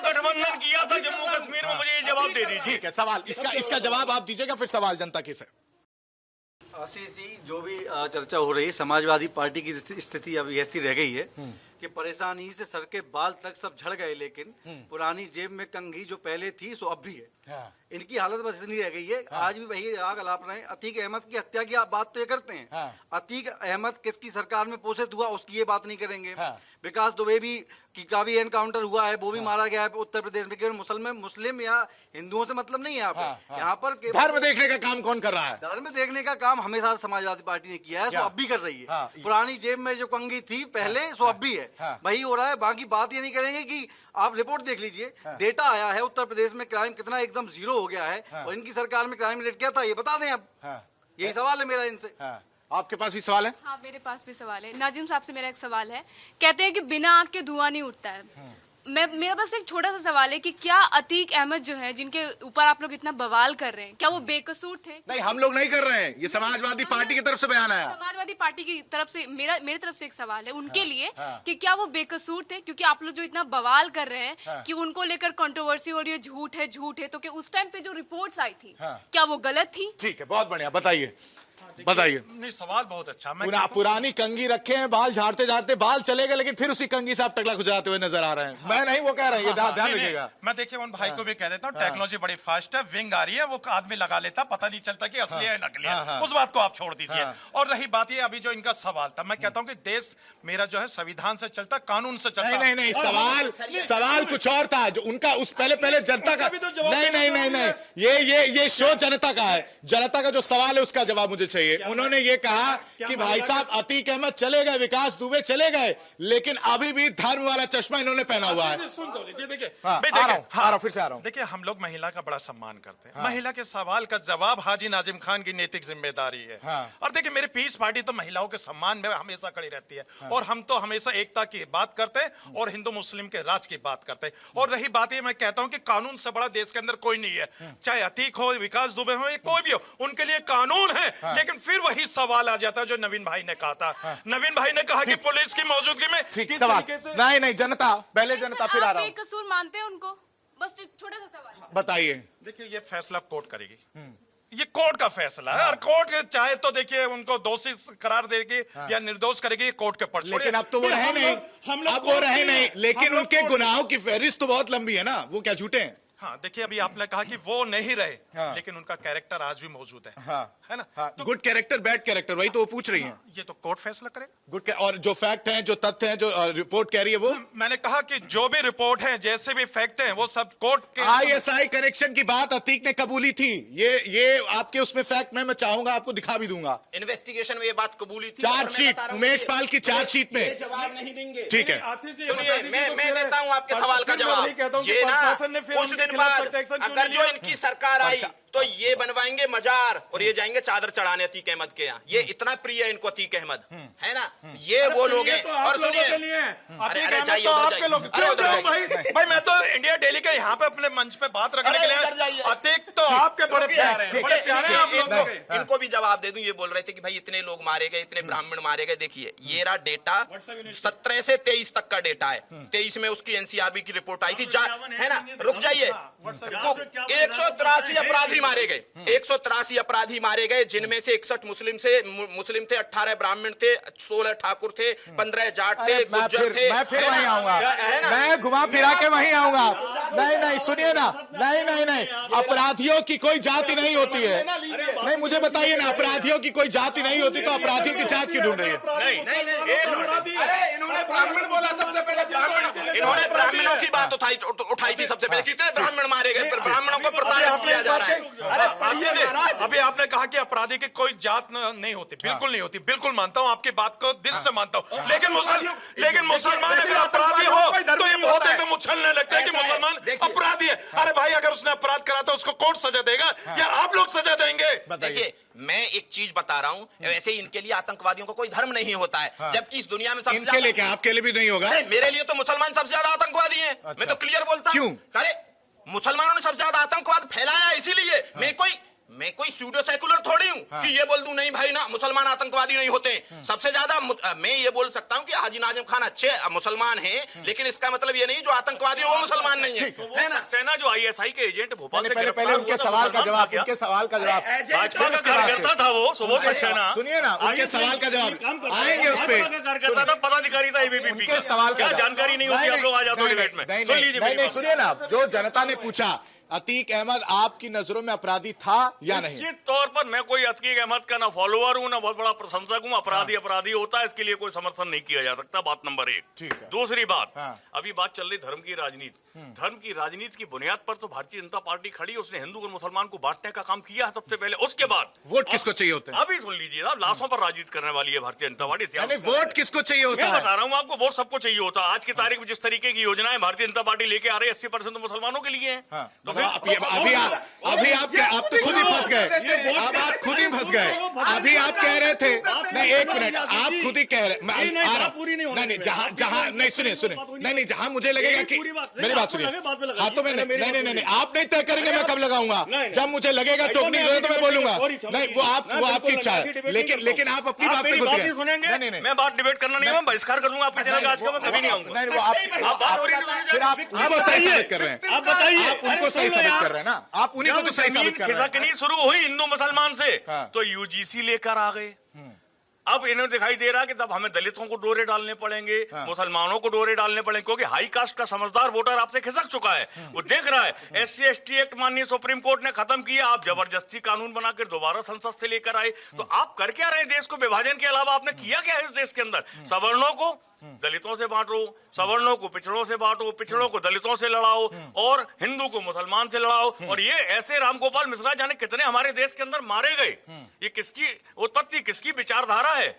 गठबंधन किया था जम्मू कश्मीर में? मुझे ये जवाब दे दीजिए। ठीक है, सवाल इसका जवाब आप दीजिएगा, फिर सवाल जनता के से। आशीष जी, जो भी चर्चा हो रही है, समाजवादी पार्टी की स्थिति अभी ऐसी रह गई है कि परेशानी से सर के बाल तक सब झड़ गए, लेकिन पुरानी जेब में कंघी जो पहले थी सो अब भी है। हाँ। इनकी हालत बस इतनी रह गई है। आज भी वही राग अलाप रहे हैं। अतीक अहमद की हत्या की आप बात तो ये करते हैं। हाँ। अतीक अहमद किसकी सरकार में पोषित हुआ उसकी ये बात नहीं करेंगे। हाँ। विकास दुबे भी का भी एनकाउंटर हुआ है, वो भी मारा गया है उत्तर प्रदेश में। केवल मुस्लिम या हिंदुओं से मतलब नहीं है यहाँ पर। यहाँ पर केवल धर्म देखने का काम कौन कर रहा है? धर्म देखने का काम हमेशा समाजवादी पार्टी ने किया है, सो क्या? अब भी कर रही है। हाँ। पुरानी जेब में जो कंघी थी पहले सो अब भी है। हाँ। वही हो रहा है। बाकी बात ये नहीं करेंगे कि आप रिपोर्ट देख लीजिए। डेटा आया है उत्तर प्रदेश में क्राइम कितना एकदम जीरो हो गया है, और इनकी सरकार में क्राइम रेट क्या था ये बता दें अब। यही सवाल है मेरा इनसे। आपके पास भी सवाल है? हाँ, मेरे पास भी सवाल है। नाजिम साहब से मेरा एक सवाल है। कहते हैं कि बिना आग के धुआं नहीं उठता है। मेरा बस एक छोटा सा सवाल है कि क्या अतीक अहमद जो है, जिनके ऊपर आप लोग इतना बवाल कर रहे हैं, क्या वो बेकसूर थे? नहीं, हम लोग नहीं कर रहे हैं, ये समाजवादी पार्टी की तरफ से बयान आया। समाजवादी पार्टी की तरफ से मेरी तरफ से एक सवाल है उनके लिए कि क्या वो बेकसूर थे? क्योंकि आप लोग जो इतना बवाल कर रहे हैं कि उनको लेकर कंट्रोवर्सी हो रही है, झूठ है, तो क्या उस टाइम पे जो रिपोर्ट्स आई थी क्या वो गलत थी? ठीक है, बहुत बढ़िया, बताइए बताइए। नहीं, सवाल बहुत अच्छा। मैं पुरानी कंघी रखे हैं, बाल झाड़ते झाड़ते बाल चले गए, लेकिन फिर उसी कंघी से आप टकला खुजराते हुए नजर आ रहे हैं। मैं नहीं, वो कह रहे हैं, ये ध्यान नहीं, रखिएगा। मैं देखिए उन भाई को भी कह देता हूँ, टेक्नोलॉजी बड़ी फास्ट है, विंग आ रही है, वो आदमी लगा लेता, पता नहीं चलता कि असली है नकली है। उस बात को आप छोड़ दीजिए। और रही बात ये अभी जो इनका सवाल था, मैं कहता हूँ कि देश मेरा जो है संविधान से चलता, कानून से चलता। नहीं, सवाल कुछ और था जो उनका उस पहले जनता का। नहीं, ये शो जनता का है। जनता का जो सवाल है उसका जवाब मुझे चाहिए। उन्होंने ये कहा कि भाई साहब अतीक अहमद चले गए, विकास दुबे चले गए, लेकिन अभी भी धर्म वाला चश्मा इन्होंने पहना हुआ है। सुन तो लीजिए, देखिए फिर से आ रहा हूं। देखिए, हम लोग महिला का बड़ा सम्मान करते हैं। महिला के सवाल का जवाब हाजी नाजिम खान की नैतिक जिम्मेदारी है। और देखिए, मेरी पीस पार्टी तो महिलाओं के सम्मान में हमेशा खड़ी रहती है, और हम तो हमेशा एकता की बात करते हैं और हिंदू मुस्लिम के राज की बात करते हैं। और रही बात ये, मैं कहता हूं कि कानून से बड़ा देश के अंदर कोई नहीं है। चाहे अतीक हो, विकास दुबे हो, या कोई भी हो, उनके लिए कानून है। लेकिन फिर वही सवाल आ जाता है जो नवीन भाई ने कहा था। नवीन भाई ने कहा कि पुलिस की मौजूदगी में किस तरीके से। नहीं, जनता पहले, जनता फिर आ रहा हूं। बेकसूर मानते हैं उनको? बस एक छोटा सा सवाल बताइए। देखिए, ये फैसला कोर्ट करेगी। ये कोर्ट का फैसला है, और कोर्ट चाहे तो देखिए उनको दोषी करार देगी या निर्दोष करेगी, कोर्ट के ऊपर। लेकिन अब तो वो रहे नहीं, अब वो रहे नहीं, लेकिन उनके गुनाहों की फहरिस्त तो बहुत लंबी है ना, वो क्या झूठे हैं? हाँ, देखिए, अभी आपने कहा कि वो नहीं रहे, लेकिन उनका कैरेक्टर आज भी मौजूद है। है ना? तो गुड कैरेक्टर, बैड कैरेक्टर, वही तो वो पूछ रही हैं। ये तो कोर्ट फैसला करे। गुड, और जो फैक्ट हैं, जो तथ्य हैं, जो रिपोर्ट कह रही है, वो मैंने कहा कि जो भी रिपोर्ट है, जैसे भी फैक्ट हैं, वो सब कोर्ट के। ISI कनेक्शन की बात अतीक ने कबूली थी। ये आपके उसमें फैक्ट मैं चाहूंगा आपको दिखा भी दूंगा। इन्वेस्टिगेशन में ये बात कबूली थी। चार्जशीट, उमेश पाल की चार्जशीट में जवाब नहीं देंगे। ठीक है। सुनिए, मैं देता हूं आपके सवाल का जवाब। ये ना कुछ दिन बाद अगर जो इनकी सरकार आई तो ये बनवाएंगे मजार, और ये जाएंगे चादर चढ़ाने अतीक अहमद के यहाँ। ये इतना प्रिय है इनको अतीक अहमद, है ना? ये वो लोग हैं। और सुनिए, अरे जाइए उधर जाइए। भाई, मैं तो इंडिया डेली के यहाँ पे अपने मंच पे बात रखने के लिए। अतीक तो आपके बड़े प्यारे हैं, बड़े प्यारे हैं आप लोगों के। इनको भी जवाब दे दूं। ये बोल रहे थे कि भाई इतने लोग मारे गए, इतने ब्राह्मण मारे गए। देखिए, ये रहा डेटा 17 से 23 तक का डेटा है। 23 में उसकी NCRB की रिपोर्ट आई थी, है ना? रुक जाइए। 183 अपराधी मारे गए, 183 अपराधी मारे गए, जिनमें से 61 मुस्लिम थे, 18 ब्राह्मण थे, 16 ठाकुर थे, 15 जाट थे, गुज्जर थे। मैं फिर वहीं आऊंगा, मैं घुमा फिरा के वहीं आऊंगा। नहीं, सुनिए ना, नहीं, अपराधियों की कोई जाति नहीं होती है। नहीं, मुझे बताइए ना, अपराधियों की कोई जाति नहीं होती तो अपराधियों की जात क्यों ढूंढ रही है? अरे इन्होंने ब्राह्मण बोला सबसे पहले। इन्होंने ब्राह्मणों की बात उठाई थी सबसे पहले। कितने ब्राह्मण मारे गए, ब्राह्मणों को प्रताड़ित किया जा रहा है। अभी आपने कहा कि अपराधी की कोई जात नहीं होती। बिल्कुल नहीं होती, बिल्कुल मानता हूँ, आपकी बात को दिल से मानता हूँ। लेकिन मुसलमान अगर अपराधी हो तो ये बहुत एकदम उछलने लगते हैं कि मुसलमान अपराधी है। अरे भाई, अगर उसने अपराध करा तो उसको कोर्ट सजा देगा या आप लोग सजा देंगे? देखिए, मैं एक चीज बता रहा हूँ, वैसे इनके लिए आतंकवादियों का कोई धर्म नहीं होता है, जबकि इस दुनिया में सबसे इनके लिए क्या, आपके लिए भी नहीं होगा? मेरे लिए तो मुसलमान सबसे ज्यादा आतंकवादी हैं। मैं तो क्लियर बोलता हूँ। क्यों? अरे, मुसलमानों ने सबसे ज्यादा आतंकवाद फैलाया, इसीलिए मैं कोई मैं कोई स्यूडो सेकुलर थोड़ी हूँ कि ये बोल दूं नहीं भाई ना मुसलमान आतंकवादी नहीं होते। सबसे ज्यादा मैं ये बोल सकता हूँ कि हाजी नाजिम खान अच्छे मुसलमान हैं, लेकिन इसका मतलब ये नहीं जो आतंकवादी है वो मुसलमान नहीं है ना। सेना जो ISI के एजेंट भोपाल से पहले उनके सवाल का जवाब, उनके सवाल का जवाब। भाजपा का कार्यकर्ता था वो, सुबोध सक्सेना। सुनिए ना, उनके सवाल का जवाब आएंगे उस पे। कार्यकर्ता था, पदाधिकारी था ABVP उनके का। सवाल का क्या जानकारी नहीं होती आप लोग आ जाते हो डिबेट में। सुन लीजिए मेरी नहीं, बात। सुनिए ना, जो जनता ने पूछा अतीक अहमद आपकी नजरों में अपराधी था या नहीं? निश्चित तौर पर मैं कोई अतीक अहमद का ना फॉलोअर हूं ना बहुत बड़ा प्रशंसक हूं। अपराधी अपराधी होता है, इसके लिए कोई समर्थन नहीं किया जा सकता। बात नंबर 1। ठीक है। दूसरी बात, हाँ। अभी बात चल रही धर्म की राजनीति। धर्म की राजनीति की बुनियाद पर तो भारतीय जनता पार्टी खड़ी, उसने हिंदू और मुसलमान को बांटने का काम किया है सबसे पहले। उसके बाद वोट किसको चाहिए होते हैं? अभी सुन लीजिए ना, लाशों पर राजनीति करने वाली है भारतीय जनता पार्टी। यानी वोट किसको चाहिए होता मैं है? बता रहा हूँ आपको, वोट सबको चाहिए होता है। आज की तारीख में जिस तरीके की योजनाएं भारतीय जनता पार्टी लेके आ रही है, 80% मुसलमानों के लिए है। हाँ, तो मतलब अभी आप तो खुद ही फंस गए। अब आप खुद ही फंस गए। अभी आप कह रहे थे, नहीं 1 मिनट, आप खुद ही कह रहे, मैं आ रहा हूं। नहीं जहां नहीं, सुनिए नहीं जहां मुझे लगेगा कि मेरी बात सुनिए। हाँ तो मैं नहीं आप नहीं तय करेंगे मैं कब लगाऊंगा। जब मुझे लगेगा टोकने की जरूरत मैं बोलूंगा। नहीं वो आपकी इच्छा है, लेकिन आप अपनी बात पे खुद गए। नहीं मैं बात डिबेट करना नहीं, मैं बहिष्कार कर दूंगा आपके चैनल का। आज का मैं कभी नहीं आऊंगा। नहीं वो फिर आप उनको सही साबित कर रहे हैं। आप बताइए, आप उनको सही साबित कर रहे हैं ना, आप उन्हीं को तो सही साबित कर रहे हैं। खिसकनी शुरू हुई हिंदू मुसलमान से, हाँ। तो UGC लेकर आ गए। अब इन्हें दिखाई दे रहा है कि तब हमें दलितों को डोरे डालने पड़ेंगे, मुसलमानों को डोरे डालने पड़ेंगे, क्योंकि हाई कास्ट का समझदार वोटर आपसे खिसक चुका है। वो देख रहा है SC ST एक्ट माननीय सुप्रीम कोर्ट ने खत्म किया, आप जबरदस्ती कानून बनाकर दोबारा संसद से लेकर आए। तो आप कर क्या रहे हैं? देश को विभाजन के अलावा आपने किया क्या है इस देश के अंदर? सवर्णों को दलितों से बांटो, सवर्णों को पिछड़ों से बांटो, पिछड़ों को दलितों से लड़ाओ, और हिंदू को मुसलमान से लड़ाओ। और ये ऐसे रामगोपाल मिश्रा जाने कितने हमारे देश के अंदर मारे गए। ये किसकी उत्पत्ति, किसकी विचारधारा है?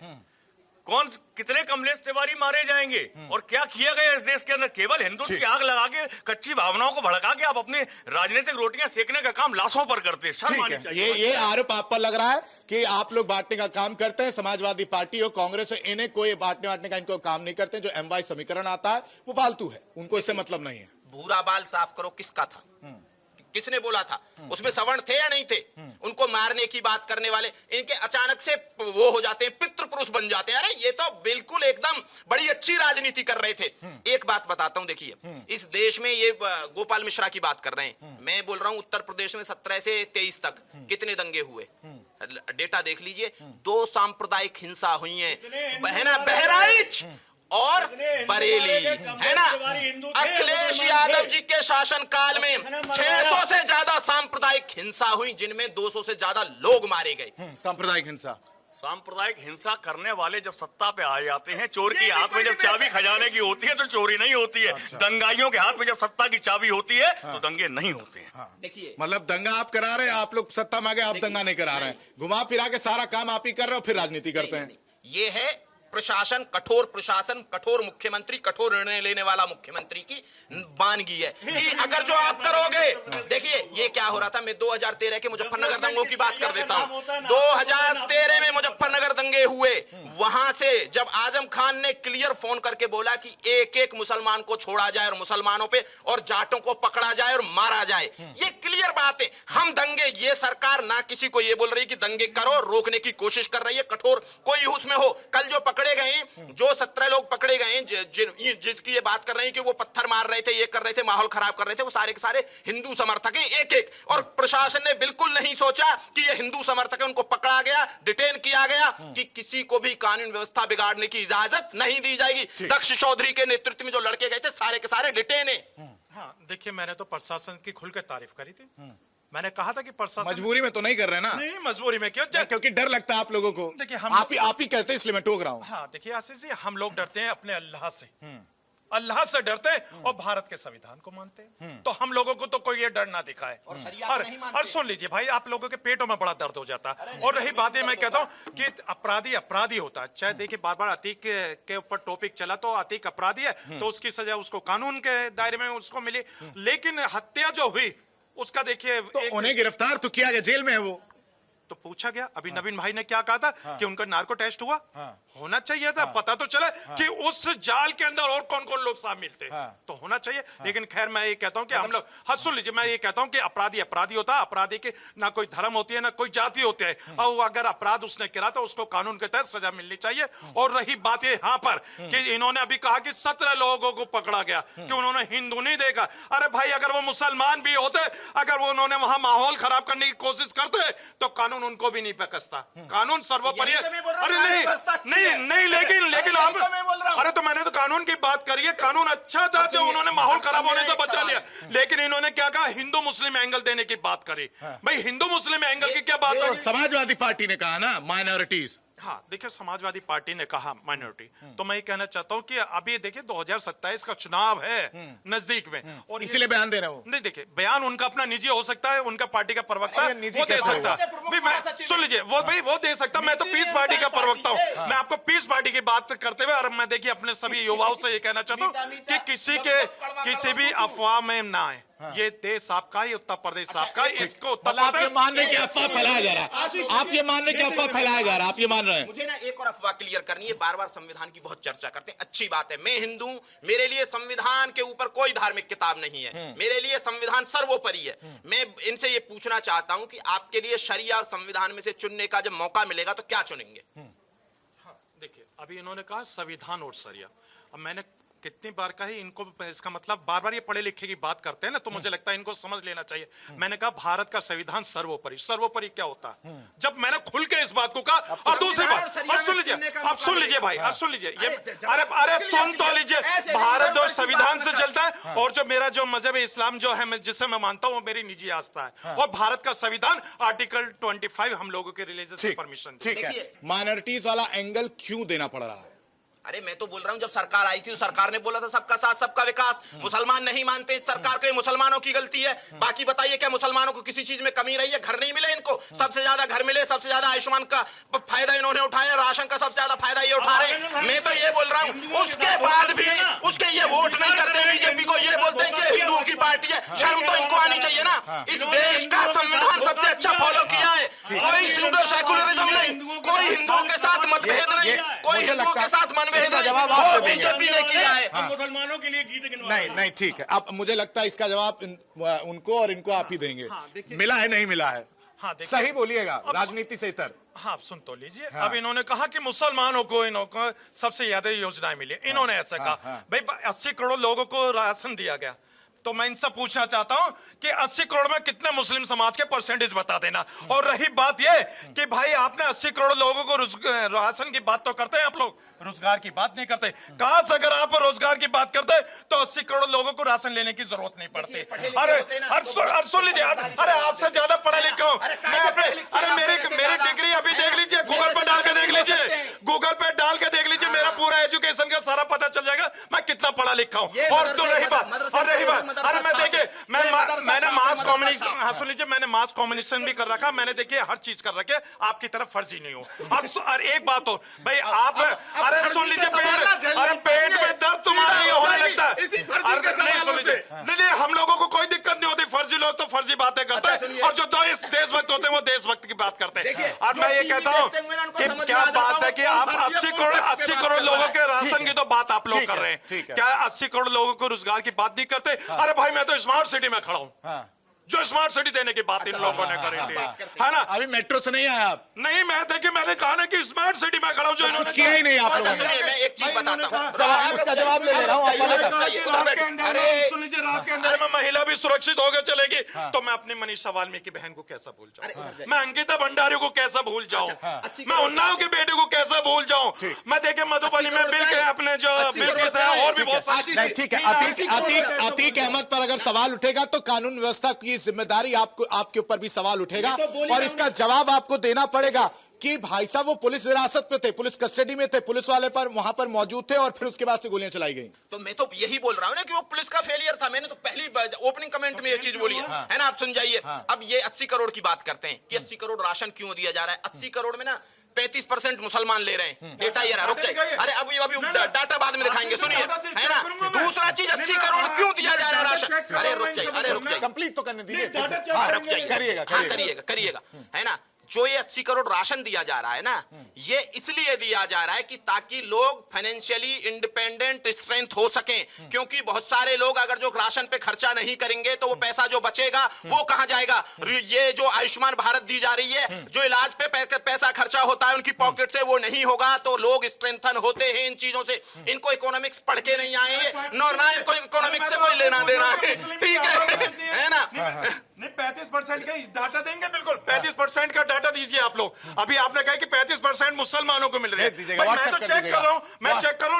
कौन कितने कमलेश तिवारी मारे जाएंगे और क्या किया गया इस देश के अंदर? केवल हिंदुत्व की आग लगा के, कच्ची भावनाओं को भड़का के आप अपनी राजनीतिक रोटियां सेकने का काम लाशों पर करते हैं। शर्म आनी चाहिए। ये आरोप आप पर लग रहा है कि आप लोग बांटने का काम करते हैं। समाजवादी पार्टी हो, कांग्रेस हो, इन्हें कोई बांटने का इनको काम नहीं करते। जो MY समीकरण आता है वो फालतू है, उनको इससे मतलब नहीं है। भूरा बाल साफ करो किसका था? किसने बोला था? उसमें सवर्ण थे या नहीं थे? उनको मारने की बात करने वाले इनके अचानक से वो हो जाते हैं, पितृपुरुष बन जाते हैं। अरे ये तो बिल्कुल एकदम बड़ी अच्छी राजनीति कर रहे थे। एक बात बताता हूं, देखिए इस देश में ये गोपाल मिश्रा की बात कर रहे हैं, मैं बोल रहा हूं उत्तर प्रदेश में 17 से 23 तक कितने दंगे हुए? डेटा देख लीजिए। 2 सांप्रदायिक हिंसा हुई है, बहराइच और बरेली, है ना? अखिलेश यादव जी के शासन काल में 600 से ज्यादा सांप्रदायिक हिंसा हुई, जिनमें 200 से ज्यादा लोग मारे गए। सांप्रदायिक हिंसा, सांप्रदायिक हिंसा करने वाले जब सत्ता पे आ जाते हैं, चोर के हाथ में जब चाबी खजाने की होती है तो चोरी नहीं होती है। दंगाइयों के हाथ में जब सत्ता की चाबी होती है तो दंगे नहीं होते हैं। देखिए मतलब दंगा आप करा रहे हैं, आप लोग सत्ता मांगे, आप दंगा नहीं करा रहे हैं। घुमा फिरा के सारा काम आप ही कर रहे हो, फिर राजनीति करते हैं। ये है प्रशासन, कठोर मुख्यमंत्री, कठोर निर्णय लेने वाला मुख्यमंत्री की वानगी है कि अगर जो आप करोगे। देखिए ये क्या हो रहा था, मैं 2013 के मुजफ्फरनगर दंगों की बात कर देता हूं। 2013 में मुजफ्फरनगर दंगे हुए, वहां से जब आजम खान ने क्लियर फोन करके बोला कि एक एक मुसलमान को छोड़ा जाए और मुसलमानों पे और जाटों को पकड़ा जाए और मारा जाए, ये क्लियर बात है। हम दंगे, ये सरकार ना किसी को ये बोल रही कि दंगे करो, रोकने की कोशिश कर रही है, कठोर कोई उसमें हो। कल जो पकड़े गए, जो 17 लोग पकड़े गए जिसकी ये बात कर रहे हैं कि वो पत्थर मार रहे थे, ये कर रहे थे, माहौल खराब कर रहे थे, वो सारे के सारे हिंदू समर्थक हैं एक एक। और प्रशासन ने बिल्कुल नहीं सोचा कि ये हिंदू समर्थक है, उनको पकड़ा गया, डिटेन किया गया कि किसी को भी कानून व्यवस्था बिगाड़ने की इजाजत नहीं दी जाएगी। दक्ष चौधरी के नेतृत्व में जो लड़के गए थे सारे के सारे डिटेन है। हाँ देखिए, मैंने तो प्रशासन की खुल के तारीफ करी थी। मैंने कहा था कि प्रशासन मजबूरी में तो नहीं कर रहे ना? नहीं, मजबूरी में क्यों? क्योंकि डर लगता है आप लोगों को। देखिए आप ही कहते हैं, इसलिए मैं टोक रहा हूं। हाँ देखिए आशीष जी, हम लोग डरते हैं अपने अल्लाह से, अल्लाह से डरते हैं और भारत के संविधान को मानते हैं। तो हम लोगों को तो कोई ये डर ना दिखाए। और सुन लीजिए भाई, आप लोगों के पेटों में बड़ा दर्द हो जाता है। और रही बात, मैं कहता हूँ कि अपराधी अपराधी होता है। चाहे देखिए बार बार अतीक के ऊपर टॉपिक चला, तो अतीक अपराधी है तो उसकी सजा उसको कानून के दायरे में उसको मिली, लेकिन हत्या जो हुई उसका देखिए तो उन्हें गिरफ्तार तो किया गया, जेल में है वो। तो पूछा गया, अभी नवीन भाई ने क्या कहा था कि उनका नार्को टेस्ट हुआ, होना चाहिए था, पता तो चले कि उस जाल के अंदर और कौन कौन लोग शामिल थे, तो होना चाहिए। लेकिन खैर मैं ये कहता हूं कि हम लोग सुन लीजिए, मैं ये कहता हूं कि अपराधी अपराधी होता है, अपराधी के ना कोई धर्म होती है ना कोई जाति होती है, और अगर अपराध उसने करा तो उसको कानून के तहत सजा मिलनी चाहिए। और रही बात ये यहाँ पर कि इन्होंने अभी कहा कि 17 लोगों को पकड़ा गया कि उन्होंने हिंदू नहीं देखा। अरे भाई अगर वो मुसलमान भी होते, अगर वो उन्होंने वहां माहौल खराब करने की कोशिश करते तो कानून उनको भी नहीं पकड़ता, कानून सर्वोपरि है। अरे नहीं लेकिन आप, अरे तो मैंने तो कानून की बात करी है, कानून अच्छा था जो उन्होंने माहौल खराब होने से बचा लिया। लेकिन इन्होंने क्या कहा, हिंदू मुस्लिम एंगल देने की बात करी। भाई हिंदू मुस्लिम एंगल की क्या बात करी? समाजवादी पार्टी ने कहा ना माइनॉरिटीज। हाँ देखिए, समाजवादी पार्टी ने कहा माइनॉरिटी, तो मैं ये कहना चाहता हूँ कि अभी देखिए 2027 का चुनाव है नजदीक में, और इसीलिए बयान दे रहा हूँ। नहीं देखिए, बयान उनका अपना निजी हो सकता है, उनका पार्टी का प्रवक्ता है, वो दे सकता है। सुन लीजिए, वो दे सकता, मैं तो पीस पार्टी का प्रवक्ता हूँ। मैं आपको पीस पार्टी की बात करते हुए, और मैं देखिए अपने सभी युवाओं से ये कहना चाहता हूँ कि किसी भी अफवाह में ना आए। ये देश आपका ही, उत्तर प्रदेश आपका, इसको आप ये मान रहे कि अफवाह फैलाया जा रहा है, आप ये मान रहे कि अफवाह फैलाया जा रहा है, आप ये मान रहे हैं? मुझे ना एक और अफवाह क्लियर करनी है। बार बार संविधान की बहुत चर्चा करते हैं, अच्छी बात है, मैं हिंदू, मेरे लिए संविधान के ऊपर कोई धार्मिक किताब नहीं है, मेरे लिए संविधान सर्वोपरि है। मैं इनसे ये पूछना चाहता हूं कि आपके लिए शरिया और संविधान में से चुनने का जब मौका मिलेगा तो क्या चुनेंगे? देखिए, अभी इन्होंने कहा संविधान और शरिया, अब मैंने कितनी बार कहा है इनको, इसका मतलब बार बार ये पढ़े लिखे की बात करते हैं ना, तो मुझे लगता है इनको समझ लेना चाहिए। मैंने कहा भारत का संविधान सर्वोपरि, सर्वोपरि क्या होता है? जब मैंने खुल के इस बात को कहा, और दूसरी बात, और सुन लीजिए, अब सुन लीजिए भाई, अब सुन लीजिए, ये अरे सुन तो लीजिए, भारत जो संविधान से चलता है, और जो मेरा जो मजहब है इस्लाम जो है, जिसे मैं मानता हूँ, वो मेरी निजी आस्था है, और भारत का संविधान आर्टिकल 25 हम लोगों के रिलीजियस परमिशन। ठीक है, माइनॉरिटीज वाला एंगल क्यों देना पड़ रहा है? अरे मैं तो बोल रहा हूँ, जब सरकार आई थी तो सरकार ने बोला था सबका साथ सबका विकास। मुसलमान नहीं मानते इस सरकार को, ये मुसलमानों की गलती है। बाकी बताइए, क्या मुसलमानों को किसी चीज में कमी रही है? घर नहीं मिले इनको, सबसे ज्यादा घर मिले, सबसे ज्यादा आयुष्मान का फायदा इन्होंने उठाया, राशन का सबसे ज्यादा फायदा ये उठा रहे हैं। मैं तो ये बोल रहा हूँ, उसके बाद भी उसके ये वोट नहीं करते बीजेपी को, ये बोलते हैं कि हिंदुओं की पार्टी है। शर्म तो इनको आनी चाहिए ना। इस देश का संविधान सबसे अच्छा फॉलो किया है, कोई सूडो सेकुलरिज्म नहीं, कोई हिंदुओं के साथ मतभेद नहीं, कोई हिंदुओं के साथ मनभेद जवाब नहीं, आप वो बीजेपी ने किया है। मुसलमानों के लिए गीत नहीं ठीक है, अब मुझे लगता है इसका जवाब उनको और इनको आप ही देंगे। मिला है नहीं मिला है? हाँ, सही बोलिएगा, राजनीति से इतर। हाँ, आप सुन तो लीजिए। अब इन्होंने कहा कि मुसलमानों को इनको सबसे ज्यादा योजनाएं मिली, इन्होंने ऐसा कहा। भाई 80 करोड़ लोगों को राशन दिया गया, तो मैं इनसे पूछना चाहता हूं कि 80 करोड़ में कितने मुस्लिम समाज के परसेंटेज बता देना। और रही बात यह कि भाई आपने 80 करोड़ लोगों को राशन की बात तो करते हैं आप लोग, रोजगार की बात नहीं करते। कहां से अगर आप रोजगार की बात करते तो 80 करोड़ लोगों को राशन लेने की जरूरत नहीं पड़ती। अरे सुन लीजिए, अरे आपसे ज्यादा पढ़ा लिखा हूं मैं, अरे मेरी डिग्री अभी देख लीजिए, गूगल पर डाल के देख लीजिए, गूगल पे डाल के देख लीजिए, मेरा पूरा एजुकेशन का सारा पता चल जाएगा मैं कितना पढ़ा लिखा हूं। और तो रही बात, अरे मैं देखिए, मैंने मास कम्युनिकेशन, हाँ सुन लीजिए, मैंने मास कम्युनिकेशन भी कर रखा, मैंने देखिए हर चीज कर रखे, आपकी तरफ फर्जी नहीं हूं। और एक बात हो भाई, आप अरे सुन लीजिए, पेट में दर्द तुम्हारा ये होने लगता है। नहीं सुन लीजिए, नहीं हम लोगों को कोई दिक्कत नहीं होती, फर्जी लोग तो फर्जी बातें करते हैं, और जो देशभक्त होते हैं वो देशभक्त की बात करते हैं। और मैं ये कहता हूँ कि क्या बात है कि आप 80 करोड़ लोगों के राशन की तो बात आप लोग कर रहे हैं, क्या 80 करोड़ लोगों को रोजगार की बात नहीं करते? अरे भाई मैं तो स्मार्ट सिटी में खड़ा हूँ, जो स्मार्ट सिटी देने की बात इन लोगों ने करी थी, है ना? अभी मेट्रो से नहीं आया आप? नहीं, मैं देखिए, मैंने कहा ना कि स्मार्ट सिटी में खड़ा हूं, जो इन्होंने किया ही नहीं आप लोगों ने। मैं एक चीज बताता हूँ, उसका जवाब ले रहा हूँ। सुन लीजिए, रात के अंदर में महिला भी सुरक्षित होकर चलेगी, तो मैं अपनी मनीषा वाल्मीकि बहन को कैसा भूल जाऊं? मैं अंकिता भंडारी को कैसा भूल जाऊं? मैं उन्नाव के बेटे को कैसा भूल जाऊं? मैं देखे मधुबनी में बिल के अपने जो बिल्किस है, और भी बहुत सारी। ठीक है, अतीक अहमद पर अगर सवाल उठेगा तो कानून व्यवस्था की जिम्मेदारी आपके ऊपर भी सवाल उठेगा, और इसका जवाब आपको देना पड़ेगा कि भाई साहब वो पुलिस हिरासत में थे, पुलिस कस्टडी में थे, पुलिस वाले पर वहां पर मौजूद थे, और फिर उसके बाद से गोलियां चलाई गई। तो मैं तो यही बोल रहा हूँ ना कि वो पुलिस का फेलियर था। मैंने तो पहली ओपनिंग कमेंट में ये चीज बोली है ना, आप सुन जाइए। अब ये 80 करोड़ की बात करते हैं कि 80 करोड़ राशन क्यों दिया जा रहा है। 80 करोड़ में ना 35% मुसलमान ले रहे हैं, डेटा ये रहा। रुक जाइए, अरे अभी डाटा बाद में दिखाएंगे, सुनिए, है ना। दूसरा चीज 80 करोड़ क्यों दिया जा रहा है राशन? अरे रुक जाइए, कंप्लीट तो करने दीजिए। रुक जाइए, करिएगा, है ना। जो ये 80 करोड़ राशन दिया जा रहा है ना, ये इसलिए दिया जा रहा है कि ताकि लोग फाइनेंशियली इंडिपेंडेंट स्ट्रेंथ हो सकें, क्योंकि बहुत सारे लोग अगर जो राशन पे खर्चा नहीं करेंगे तो वो पैसा जो बचेगा वो कहां जाएगा। ये जो आयुष्मान भारत दी जा रही है, जो इलाज पे पैसा खर्चा होता है उनकी पॉकेट से, वो नहीं होगा तो लोग स्ट्रेंथन होते हैं इन चीजों से। इनको इकोनॉमिक्स पढ़ के नहीं आए हैं, ना इनको इकोनॉमिक्स से कोई लेना देना है, ठीक है ना। नहीं 35% का डाटा देंगे, बिल्कुल 35% का डाटा दीजिए आप लोग। अभी आपने कहा कि 35% मुसलमानों को मिल रहे हैं, भाई मैं तो चेक कर रहा हूँ,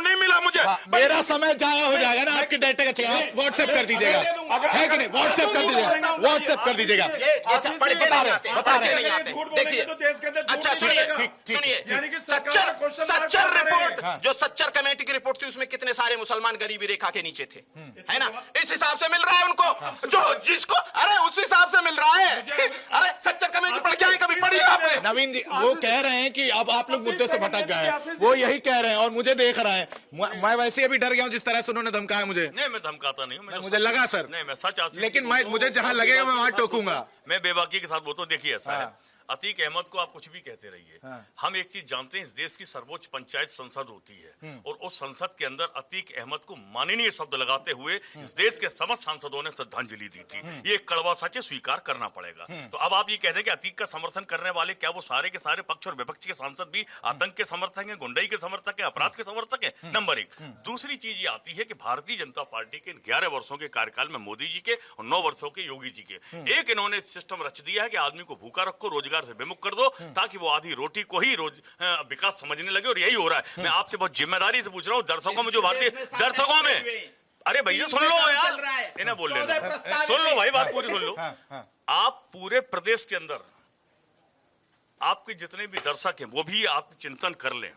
नहीं मिला मुझे। मेरा समय जाया हो जाएगा ना आपके डाटा का चेक, आप व्हाट्सएप कर दीजिएगा, है कि नहीं? व्हाट्सएप कर दीजिएगा, व्हाट्सएप कर दीजिएगा। पढ़ के नहीं आते, देखिए अच्छा सुनिए, सच्चर रिपोर्ट, जो सच्चर कमेटी की रिपोर्ट थी उसमें कितने सारे मुसलमान गरीबी रेखा के नीचे थे, है ना। इस हिसाब से मिल रहा है उनको, जो जिसको अरे उस हिसाब से मिल रहा है। अरे सच्चर कमेटी पढ़ के आए, कभी पढ़ी आपने? नवीन जी वो कह रहे हैं कि अब आप लोग मुद्दे से भटक गए हैं, वो यही कह रहे हैं और मुझे देख रहा है। मैं वैसे अभी डर गया हूं जिस तरह से उन्होंने धमकाया मुझे। नहीं मैं धमकाता नहीं हूँ, मुझे लगा सर, नहीं मैं सच आशीष, लेकिन मुझे जहां लगेगा मैं वहां टोकूंगा। मैं बेबाकी के साथ बोलता हूँ। देखिए ऐसा है, अतीक अहमद को आप कुछ भी कहते रहिए, हम एक चीज जानते हैं, इस देश की सर्वोच्च पंचायत संसद होती है और उस संसद के अंदर अतीक अहमद को माननीय शब्द लगाते हुए इस देश के समस्त सांसदों ने श्रद्धांजलि दी थी। ये एक कड़वा सच है, स्वीकार करना पड़ेगा। तो अब आप ये कहते हैं कि अतीक का समर्थन करने वाले क्या वो सारे के सारे पक्ष और विपक्ष के सांसद भी आतंक के समर्थक हैं, गुंडाई के समर्थक हैं, अपराध के समर्थक हैं? नंबर एक। दूसरी चीज ये आती है कि भारतीय जनता पार्टी के 11 वर्षों के कार्यकाल में मोदी जी के और 9 वर्षों के योगी जी के एक इन्होंने सिस्टम रच दिया है कि आदमी को भूखा रखो, रोजगार से विमुख कर दो, ताकि वो आधी रोटी को ही विकास समझने लगे। और यही हो रहा है। मैं आपसे बहुत जिम्मेदारी से पूछ रहा हूँ, दर्शकों में जो भारतीय दर्शकों में, अरे भैया सुन लो यार, इन्हें बोल लेना, सुन लो भाई, बात पूरी सुन लो। आप पूरे प्रदेश के अंदर आपके जितने भी दर्शक हैं वो भी आप चिंतन कर लें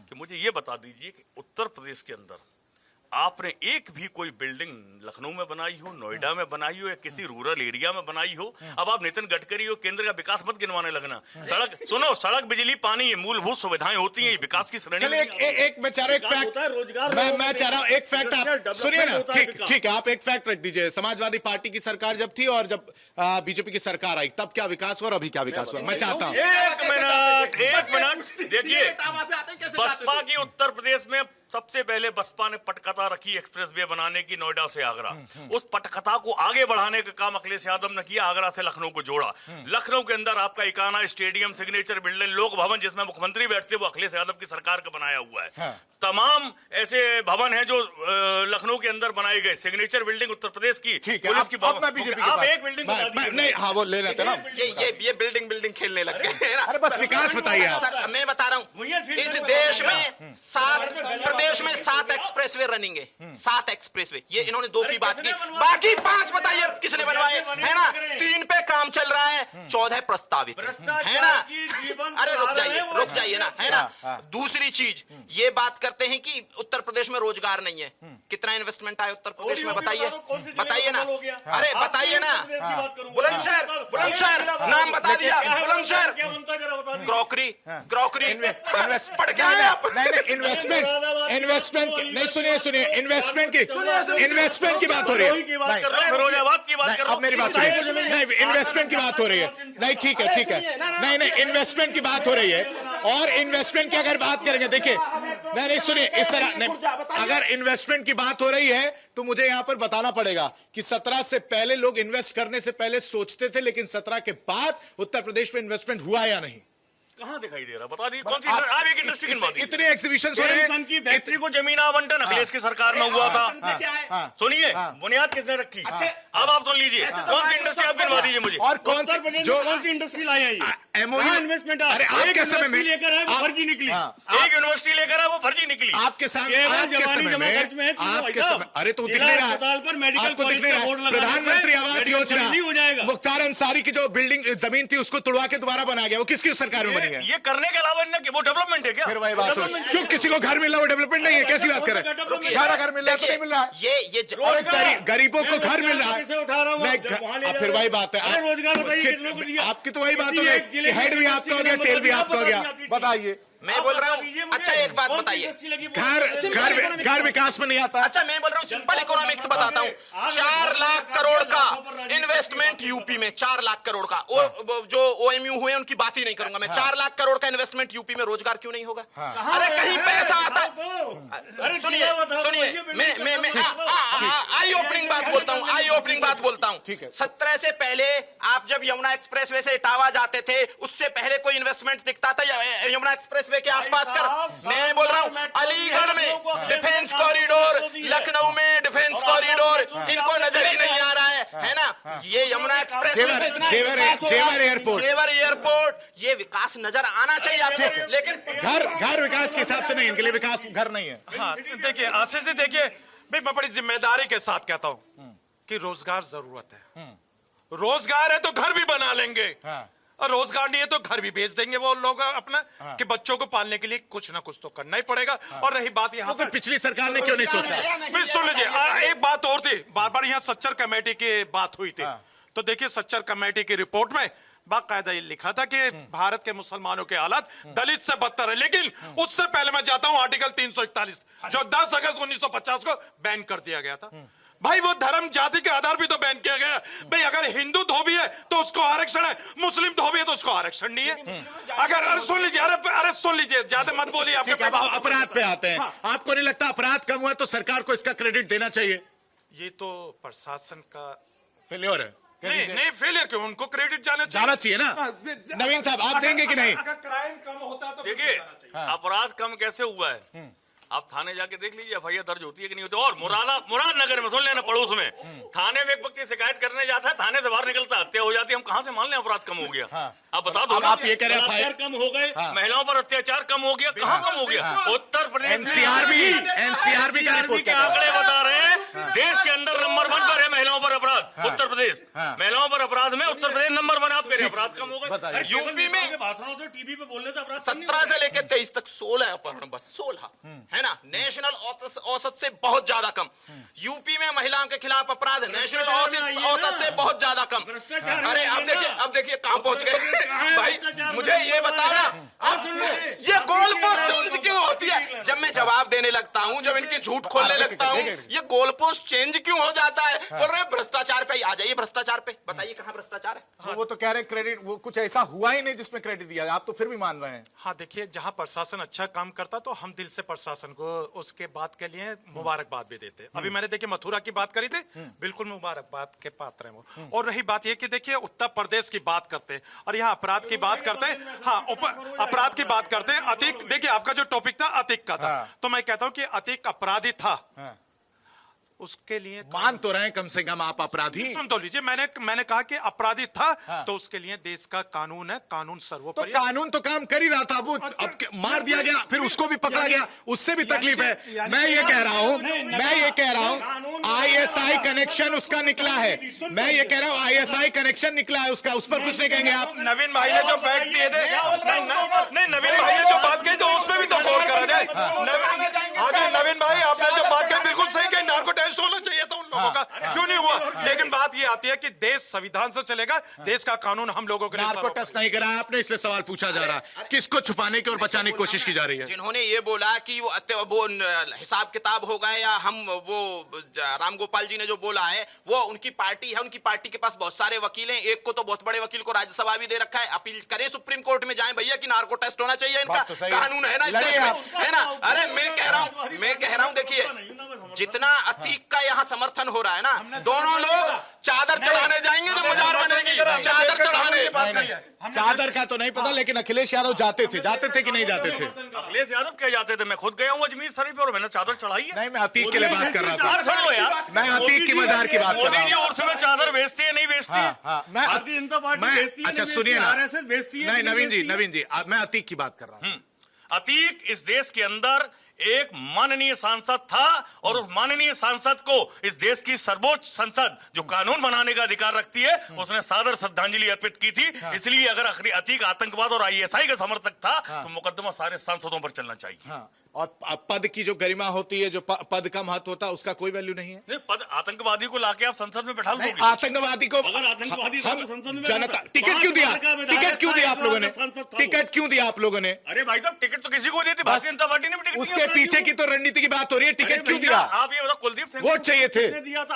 कि मुझे ये बता दीजिए कि उत्तर प्रदेश के अंदर आपने एक भी कोई बिल्डिंग लखनऊ में बनाई हो, नोएडा में बनाई हो या किसी रूरल एरिया में बनाई हो? अब आप नितिन गडकरी हो, केंद्र का विकास मत गिनवाने लगना। सड़क सुनो, सड़क बिजली पानी ये मूलभूत सुविधाएं होती हैं, विकास की श्रेणी में। एक मैं चाह रहा हूं एक फैक्ट, मैं चाह रहा हूं एक फैक्ट आप सुनिए ना। ठीक है, आप एक फैक्ट रख दीजिए। समाजवादी पार्टी की सरकार जब थी और जब बीजेपी की सरकार आई तब क्या विकास हुआ और अभी क्या विकास हुआ, मैं चाहता हूँ। एक मिनट देखिए, बसपा की उत्तर प्रदेश में सबसे पहले बसपा ने पटकथा रखी एक्सप्रेसवे बनाने की नोएडा से आगरा। उस पटकथा को आगे बढ़ाने का काम अखिलेश यादव ने किया, आगरा से लखनऊ को जोड़ा। लखनऊ के अंदर आपका इकाना स्टेडियम, सिग्नेचर बिल्डिंग, लोक भवन जिसमें मुख्यमंत्री बैठते वो अखिलेश यादव की सरकार का बनाया हुआ है। तमाम ऐसे भवन हैं जो लखनऊ के अंदर बनाए गए। सिग्नेचर बिल्डिंग उत्तर प्रदेश की पुलिस की, आप एक बिल्डिंग नहीं, हाँ वो ले लेते ना। ये बिल्डिंग खेलने लग गए। अरे बस विकास बताइए आप। मैं बता रहा हूँ, इस देश में 7 एक्सप्रेसवे रनिंग है, 7 एक्सप्रेसवे। ये इन्होंने 2 की बात की, बाकी 5 बताइए किसने बनवाए, है ना। 3 पे काम चल रहा है, 14 प्रस्तावित है ना। अरे रुक जाइए ना, है ना। दूसरी चीज ये बात करते हैं कि उत्तर प्रदेश में रोजगार नहीं है। कितना इन्वेस्टमेंट आया उत्तर प्रदेश में, बताइए ना। अरे बताइए ना। बुलंदशहर नाम बता दिया, बुलंदशहर। क्रॉकरी पढ़ के आए आप? नहीं, इन्वेस्टमेंट नहीं, सुनिए, इन्वेस्टमेंट की बात हो रही है। अब मेरी बात सुनिए, नहीं इन्वेस्टमेंट की बात हो रही है। नहीं ठीक है, नहीं इन्वेस्टमेंट की बात हो रही है। और इन्वेस्टमेंट की अगर बात करेंगे, देखिए नहीं सुनिए, इस तरह नहीं, अगर इन्वेस्टमेंट की बात हो रही है तो मुझे यहां पर बताना पड़ेगा कि 17 से पहले लोग इन्वेस्ट करने से पहले सोचते थे, लेकिन 17 के बाद उत्तर प्रदेश में इन्वेस्टमेंट हुआ या नहीं? कहाँ दिखाई दे रहा, बता दीजिए कौन सी। आप एक इंडस्ट्री गिनवा दीजिए। इतने एग्जीबिशन हो रहे हैं की फैक्ट्री को जमीन आवंटन अखिलेश की सरकार में हुआ था। सुनिए, बुनियाद किसने रखी? अब आप सुन लीजिए, कौन सी इंडस्ट्री आप गिनवा दीजिए मुझे। और कौन सी इंडस्ट्री लाई है? एमओयू इन्वेस्टमेंट अरे आपके समय में लेकर आए वो फर्जी निकली। एक यूनिवर्सिटी लेकर आए वो फर्जी निकली। आपके समय में अरे तो दिख नहीं रहा, आपको दिख नहीं रहा। प्रधानमंत्री आवास योजना, मुख्तार अंसारी की जो बिल्डिंग जमीन थी उसको तोड़वा के दोबारा बनाया गया, वो किसकी सरकार में बनी है? ये करने के अलावा वो डेवलपमेंट है क्या? फिर वही बात हो, क्यों किसी को घर मिल रहा है वो डेवलपमेंट नहीं है? कैसी बात कर रहे हैं? घर मिल रहा है तो नहीं मिल रहा है? गरीबों को घर मिल रहा है, फिर वही बात है। आपकी तो वही बात हो गई कि हेड भी आपका हो गया, टेल भी आपका हो गया। बताइए, मैं बोल रहा हूँ, अच्छा एक बात बताइए, घर विकास में नहीं आता। अच्छा मैं बोल रहा हूँ सिंपल इकोनॉमिक्स बताता हूँ, 4 लाख करोड़ का इन्वेस्टमेंट यूपी में, 4 लाख करोड़ का, जो OMU हुए उनकी बात ही नहीं करूंगा मैं, 4 लाख करोड़ का इन्वेस्टमेंट यूपी में, रोजगार क्यों नहीं होगा? अरे कहीं पैसा आता है, सुनिए मैं आई ओपनिंग बात बोलता हूँ, 17 से पहले आप जब यमुना एक्सप्रेसवे से इटावा जाते थे, उससे पहले कोई इन्वेस्टमेंट दिखता था यमुना एक्सप्रेसवे के आसपास कर? मैं बोल रहा हूँ अलीगढ़ में डिफेंस कॉरिडोर, लखनऊ में डिफेंस कॉरिडोर, इनको नजर ही नहीं आ रहा है ना? ये यमुना एक्सप्रेस, जेवर एयरपोर्ट, ये विकास नजर आना चाहिए आपको, लेकिन घर विकास के हिसाब से नहीं, इनके लिए विकास घर नहीं है। हाँ देखिए आशीष जी, देखिए भाई मैं बड़ी जिम्मेदारी के साथ कहता हूँ कि रोजगार जरूरत है, रोजगार है तो घर भी बना लेंगे, और रोजगार नहीं है तो घर भी बेच देंगे वो लोग अपना, कि बच्चों को पालने के लिए कुछ ना कुछ तो करना ही पड़ेगा। और रही बात यहाँ तो पिछली सरकार ने क्यों नहीं सोचा? भाई सुन लीजिए, एक बात और थी, बार बार यहाँ सच्चर कमेटी की बात हुई थी, तो देखिए सच्चर कमेटी की रिपोर्ट में बाकायदा ये लिखा था कि भारत के मुसलमानों के हालात दलित से बदतर है, लेकिन उससे पहले मैं जाता हूं आर्टिकल 341 जो 10 अगस्त 1950 को बैन कर दिया गया था। भाई वो धर्म जाति के आधार भी तो बैन किया गया। भाई अगर हिंदू धोबी है तो उसको आरक्षण है, मुस्लिम धोबी है तो उसको आरक्षण नहीं है। अगर सुन लीजिए, अरे सुन लीजिए, ज्यादा मत बोलिए। ठीक है, अब अपराध पे आते हैं। आपको नहीं लगता अपराध कम हुआ तो सरकार को इसका क्रेडिट देना चाहिए? ये तो प्रशासन का फेलियर है। नहीं फेलियर क्यों, उनको क्रेडिट जाना चाहिए ना। नवीन साहब आप देंगे कि नहीं? अगर क्राइम कम होता तो देखिए अपराध कम कैसे हुआ है, आप थाने जाके देख लीजिए FIR दर्ज होती है कि नहीं होती। और मुरादनगर में सुन लेना, पड़ोस में थाने में एक व्यक्ति शिकायत करने जाता है, थाने से बाहर निकलता हत्या हो जाती है, हम कहां से मान लें अपराध कम हो गया? आप बता दो। आप ये कह रहे हैं बलात्कार कम हो गए, महिलाओं पर अत्याचार कम हो गया, कहां कम हो गया? उत्तर प्रदेश एनसीआरबी का रिपोर्ट के आंकड़े बता रहे हैं देश के अंदर नंबर 1 पर है महिलाओं पर अपराध। उत्तर प्रदेश महिलाओं पर अपराध में उत्तर प्रदेश नंबर 1। आप कह रहे अपराध कम हो गए? यूपी में भाषण होते टीवी पे बोलने तो अपराध 17 से लेकर 23 तक 16 अपहरण, बस 16 है ना। नेशनल औसत से बहुत ज्यादा कम। यूपी में महिलाओं के खिलाफ अपराध नेशनल औसत से बहुत ज्यादा कम। अरे अब देखिए कहां पहुंच गए भाई। मुझे ये बताओ ना, ये गोल पोस्ट चेंज क्यों होती है? जब मैं जवाब देने लगता हूं, जब इनके झूठ खोलने लगता हूं, ये गोल पोस्ट चेंज क्यों हो जाता है? बोल रहे भ्रष्टाचार पे आ जाइए, भ्रष्टाचार पे बताइए कहां भ्रष्टाचार है? वो तो कह रहे क्रेडिट, वो कुछ ऐसा हुआ ही नहीं जिसमें क्रेडिट दिया, आप तो फिर भी मान रहे हैं। हाँ देखिए, जहां प्रशासन अच्छा काम करता तो हम दिल से प्रशासन को उसके बात के लिए मुबारकबाद भी देते। अभी मैंने देखिए मथुरा की बात करी थी, बिल्कुल मुबारकबाद के पात्र हैं वो। और रही बात ये कि देखिए उत्तर प्रदेश की बात करते हैं और यहाँ अपराध की बात करते हैं। हाँ अपराध की बात करते हैं। अतीक, देखिए आपका जो टॉपिक था अतीक का था, तो मैं कहता हूं कि अतीक अपराधी था, उसके लिए मान तो रहे कम से कम आप अपराधी। सुन तो लीजिए, मैंने कहा कि अपराधी था तो उसके लिए देश का कानून है, कानून सर्वोपरि। तो कानून तो काम कर ही रहा था, वो अब मार दिया गया, फिर उसको भी पकड़ा गया, उससे भी तकलीफ है। मैं ये कह रहा हूं ISI कनेक्शन उसका निकला है। मैं ये कह रहा हूं ISI कनेक्शन निकला है उसका, उस पर कुछ नहीं कहेंगे आप? नवीन भाई ने जो फैक्ट दिए थे, नहीं नवीन भाई ने जो बात कही तो उसमें भी तो गौर करा जाए। हाँ जी नवीन भाई, आपने जो बात कही बिल्कुल सही कही, नार्को टेस्ट होना चाहिए था उन लोगों का, क्यों नहीं हुआ? लेकिन बात ये आती है कि देश संविधान से चलेगा, देश का कानून हम लोगों के लिए। नार्को टेस्ट नहीं करा आपने, इसलिए सवाल पूछा जा रहा है, किसको छुपाने की और बचाने की कोशिश की जा रही है? जिन्होंने ये बोला कि वो हिसाब किताब हो गए, या हम वो राम गोपाल जी ने जो बोला है वो उनकी पार्टी है, उनकी पार्टी के पास बहुत सारे वकील हैं, एक को तो बहुत बड़े वकील को राज्यसभा भी दे रखा है। अपील करें सुप्रीम कोर्ट में, जाएं भैया कि नार्को टेस्ट होना चाहिए, इनका कानून है ना इस देश में, है ना। अरे मैं कह रहा हूं देखिए, जितना अतीक का यहाँ समर्थन हो रहा है ना, दोनों लोग चादर चढ़ाने जाएंगे जब मजार बनेगी, चादर चढ़ाने। चादर का तो नहीं पता, लेकिन अखिलेश यादव जाते थे कि नहीं जाते थे? अखिलेश यादव क्या जाते थे? मैं खुद गया हूँ अजमेर शरीफ और मैंने चादर चढ़ाई है। नहीं, मैं अतीक के लिए बात कर रहा था। सुन लो यार, मैं अतीक की मजार की बात कर रहा हूँ। उर्स में चादर बेचती है नहीं बेचती है? मैं अच्छा सुनिए ना, नहीं नवीन जी मैं अतीक की बात कर रहा हूँ। अतीक इस देश के अंदर एक माननीय सांसद था और उस माननीय सांसद को इस देश की सर्वोच्च संसद जो कानून बनाने का अधिकार रखती है, उसने सादर श्रद्धांजलि अर्पित की थी। इसलिए अगर अतीक आतंकवाद और ISI का समर्थक था तो मुकदमा सारे सांसदों पर चलना चाहिए। और पद की जो गरिमा होती है, जो पद का महत्व होता है, उसका कोई वैल्यू नहीं है। नहीं, पद आतंकवादी को लाके आप संसद में बैठा नहीं, लोगे। आतंकवादी को अगर आतंकवादी हम तो संसद में जनता बैठा- टिकट क्यों दिया? 5 साल का टिकट क्यों दिया आप लोगों ने? सांसद था वो। टिकट क्यों दिया आप लोगों ने? अरे भाई साहब, टिकट तो किसी को दी थी, भारतीय जनता पार्टी ने भी टिकट उसके दिया पीछे की तो रणनीति की बात हो रही है। टिकट क्यों दिया? आप ये बताओ, कुलदीप सिंह वोट चाहिए थे,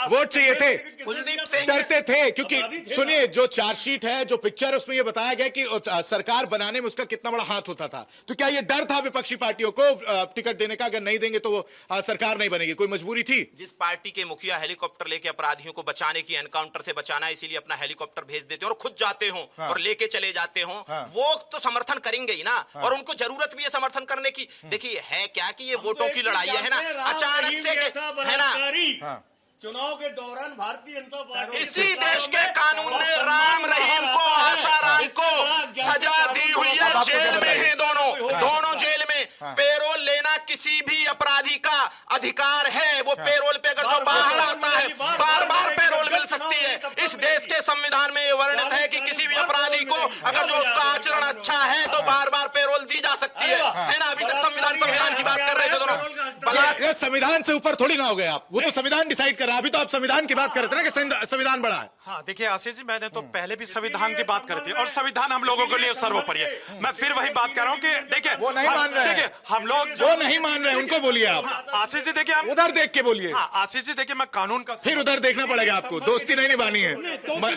वोट चाहिए थे, कुलदीप सिंह डरते थे, क्योंकि अपराधी थे सुनिए, जो चार्जशीट है, जो पिक्चर, उसमें ये बताया गया कि सरकार बनाने में उसका कितना बड़ा हाथ होता था। तो क्या ये डर था विपक्षी पार्टियों को टिकट देने का? अगर नहीं देंगे तो सरकार नहीं बनेगी, कोई मजबूरी थी? जिस पार्टी के मुखिया हेलीकॉप्टर लेके अपराधियों को बचाने की, एनकाउंटर से बचाना है, इसीलिए अपना हेलीकॉप्टर भेज देते हो और खुद जाते हो और लेके चले जाते हो, वो तो समर्थन करेंगे ही ना। और उनको जरूरत भी है समर्थन करने की। देखिए है क्या कि ये वोटों की लड़ाई है ना, अचानक से है ना। चुनाव के दौरान भारतीय जनता पार्टी इसी देश के कानून ने राम रहीम को, आसाराम को सजा दी हुई है। जेल में है दोनों जेल में। पेरोल लेना किसी भी अपराधी का अधिकार है। वो पेरोल पे अगर जो बाहर आता है, बार बार पेरोल मिल सकती है। इस देश के संविधान में ये वर्णित है कि किसी भी अपराधी को अगर जो उसका आचरण अच्छा है तो बार बार पेरोल दी जा सकती है ना। अभी तक संविधान की बात कर रहे थे दोनों। ये संविधान से ऊपर थोड़ी ना हो गए आप। वो तो संविधान डिसाइड कर रहा है। अभी तो आप संविधान की बात कर रहे थे ना कि संविधान बड़ा है। हाँ देखिए आशीष जी, मैंने तो पहले भी संविधान की बात करी थी और संविधान हम लोगों के लिए सर्वोपरि है। मैं फिर वही बात कर रहा हूँ कि देखिए वो नहीं मान रहे हैं। देखिए हम लोग वो नहीं मान रहे हैं, उनको बोलिए आप। आशीष जी देखिए हम उधर देख के बोलिए। हाँ आशीष जी देखिए, मैं कानून का फिर उधर देखना पड़ेगा आपको। दोस्ती नहीं निभानी है,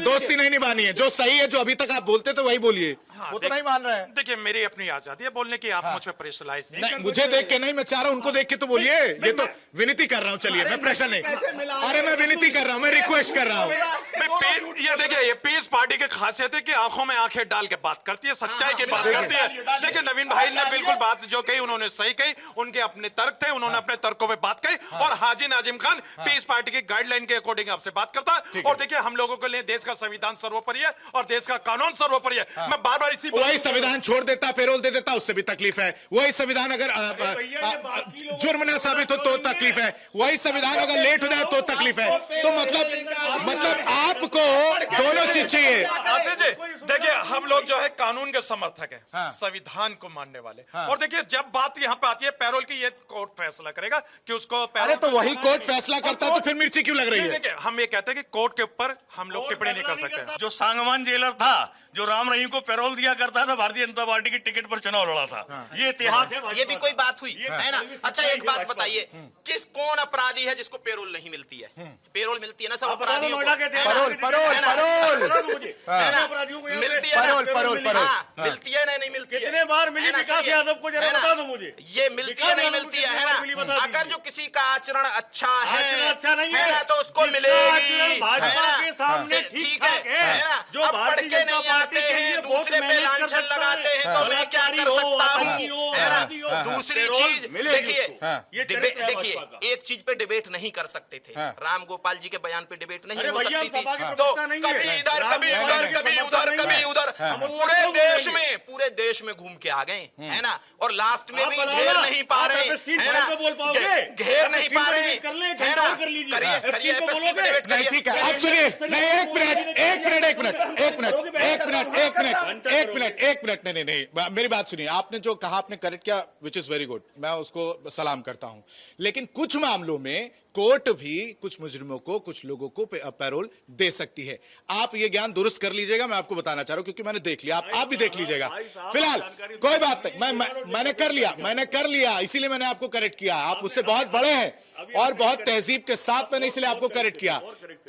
दोस्ती नहीं निभानी है। जो सही है, जो अभी तक आप बोलते थे वही बोलिए। वो तो नहीं मान रहे हैं। देखिए मेरी अपनी आजादी है बोलने की, आप मुझ पे प्रेशराइज नहीं, मुझे देख के नहीं, मैं चाह रहा हूं उनको देख के तो बोलिए। ये तो विनती कर रहा हूं, चलिए, मैं प्रेशर नहीं। अरे मैं विनती कर रहा हूं, मैं रिक्वेस्ट कर रहा हूं। ये देखिए, ये पीस पार्टी की खासियत है कि आंखों में आंखें डाल के बात करती है, सच्चाई की बात करती है। देखिए नवीन भाई ने बिल्कुल बात जो कही उन्होंने सही कही, उनके अपने तर्क थे, उन्होंने अपने तर्कों पे बात कही। और हाजी नाजिम खान पीस पार्टी की गाइडलाइन के अकॉर्डिंग आपसे बात करता है। और देखिए हम लोगों के लिए देश का संविधान सर्वोपरि है और देश का कानून सर्वोपरि है। मैं बार बार इसी वही संविधान छोड़ देता, पेरोल दे देता, उससे भी तकलीफ है। वही संविधान अगर जुर्म ना साबित हो तो तकलीफ है। वही संविधान अगर लेट हो जाए तो तकलीफ है। तो मतलब आपको दोनों चीज चाहिए। आशीष जी देखिए, हम लोग जो है कानून के समर्थक हैं, संविधान को मानने वाले। और देखिए जब बात यहाँ पे आती है पैरोल की, ये कोर्ट फैसला करेगा कि उसको अरे तो वही कोर्ट फैसला करता है, तो फिर मिर्ची क्यों लग रही है? देखिए हम ये कहते हैं कि कोर्ट के ऊपर हम लोग टिप्पणी नहीं कर सकते। जो सांगवान जेलर था, जो राम रहीम को पैरोल दिया करता था, भारतीय जनता पार्टी की टिकट पर चुनाव लड़ा था। ये इतिहास है। ये भी कोई बात हुई है ना। अच्छा एक बात बताइए, कौन अपराधी है जिसको पेरोल नहीं मिलती है? पेरोल मिलती है ना सब अपराधियों को। मिलती है ना, मिलती है ना, नहीं मिलती है? कितने बार मिली विकास यादव को, जरा बता दो मुझे। ये मिलती है नहीं मिलती है ना। अगर जो किसी का आचरण अच्छा है, अच्छा नहीं है है ना, तो उसको मिलेगी, भाजपा के सामने ठीक है ना। जो अब पढ़ भारतीय के जनता नहीं पार्टी आते के लिए हैं, वोट दूसरे पे मैनेज कर लांछन सकता लगाते है। हैं, तो मैं क्या कर सकता हूँ, है ना। दूसरी चीज देखिए, देखिए एक चीज पे डिबेट नहीं कर सकते थे। राम गोपाल जी के बयान पे डिबेट नहीं हो सकती थी। तो कभी इधर कभी उधर, कभी उधर कभी उधर, पूरे देश में घूम के आ गए, है ना। और लास्ट में भी घेर नहीं पा रहे, है ना, घेर नहीं पा रहे, है ना। करिए नहीं ठीक है, आप सुनिए। नहीं, एक मिनट, नहीं, मेरी बात सुनिए। आपने जो कहा, आपने करेक्ट किया, विच इज वेरी गुड, मैं उसको सलाम करता हूं। लेकिन कुछ मामलों में कोर्ट भी कुछ मुजरिमों को, कुछ लोगों को पैरोल दे सकती है। आप ये ज्ञान दुरुस्त कर लीजिएगा, मैं आपको बताना चाह रहा हूं, क्योंकि मैंने देख लिया। आप भी देख लीजिएगा। फिलहाल कोई बात नहीं, मैंने कर लिया, इसीलिए मैंने आपको करेक्ट किया। आप उससे बहुत बड़े हैं और बहुत तहजीब के साथ मैंने इसलिए आपको करेक्ट किया।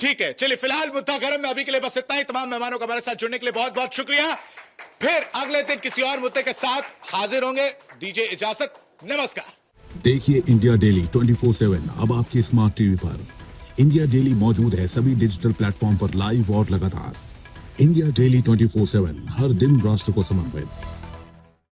ठीक है, चलिए फिलहाल मुद्दा गर्म में अभी के लिए बस इतना ही। तमाम मेहमानों का हमारे साथ जुड़ने के लिए बहुत बहुत शुक्रिया। फिर अगले दिन किसी और मुद्दे के साथ हाजिर होंगे। दीजिए इजाजत, नमस्कार। देखिए इंडिया डेली 24/7 अब आपकी स्मार्ट टीवी पर। इंडिया डेली मौजूद है सभी डिजिटल प्लेटफॉर्म पर लाइव और लगातार। इंडिया डेली 24/7 हर दिन राष्ट्र को समर्पित।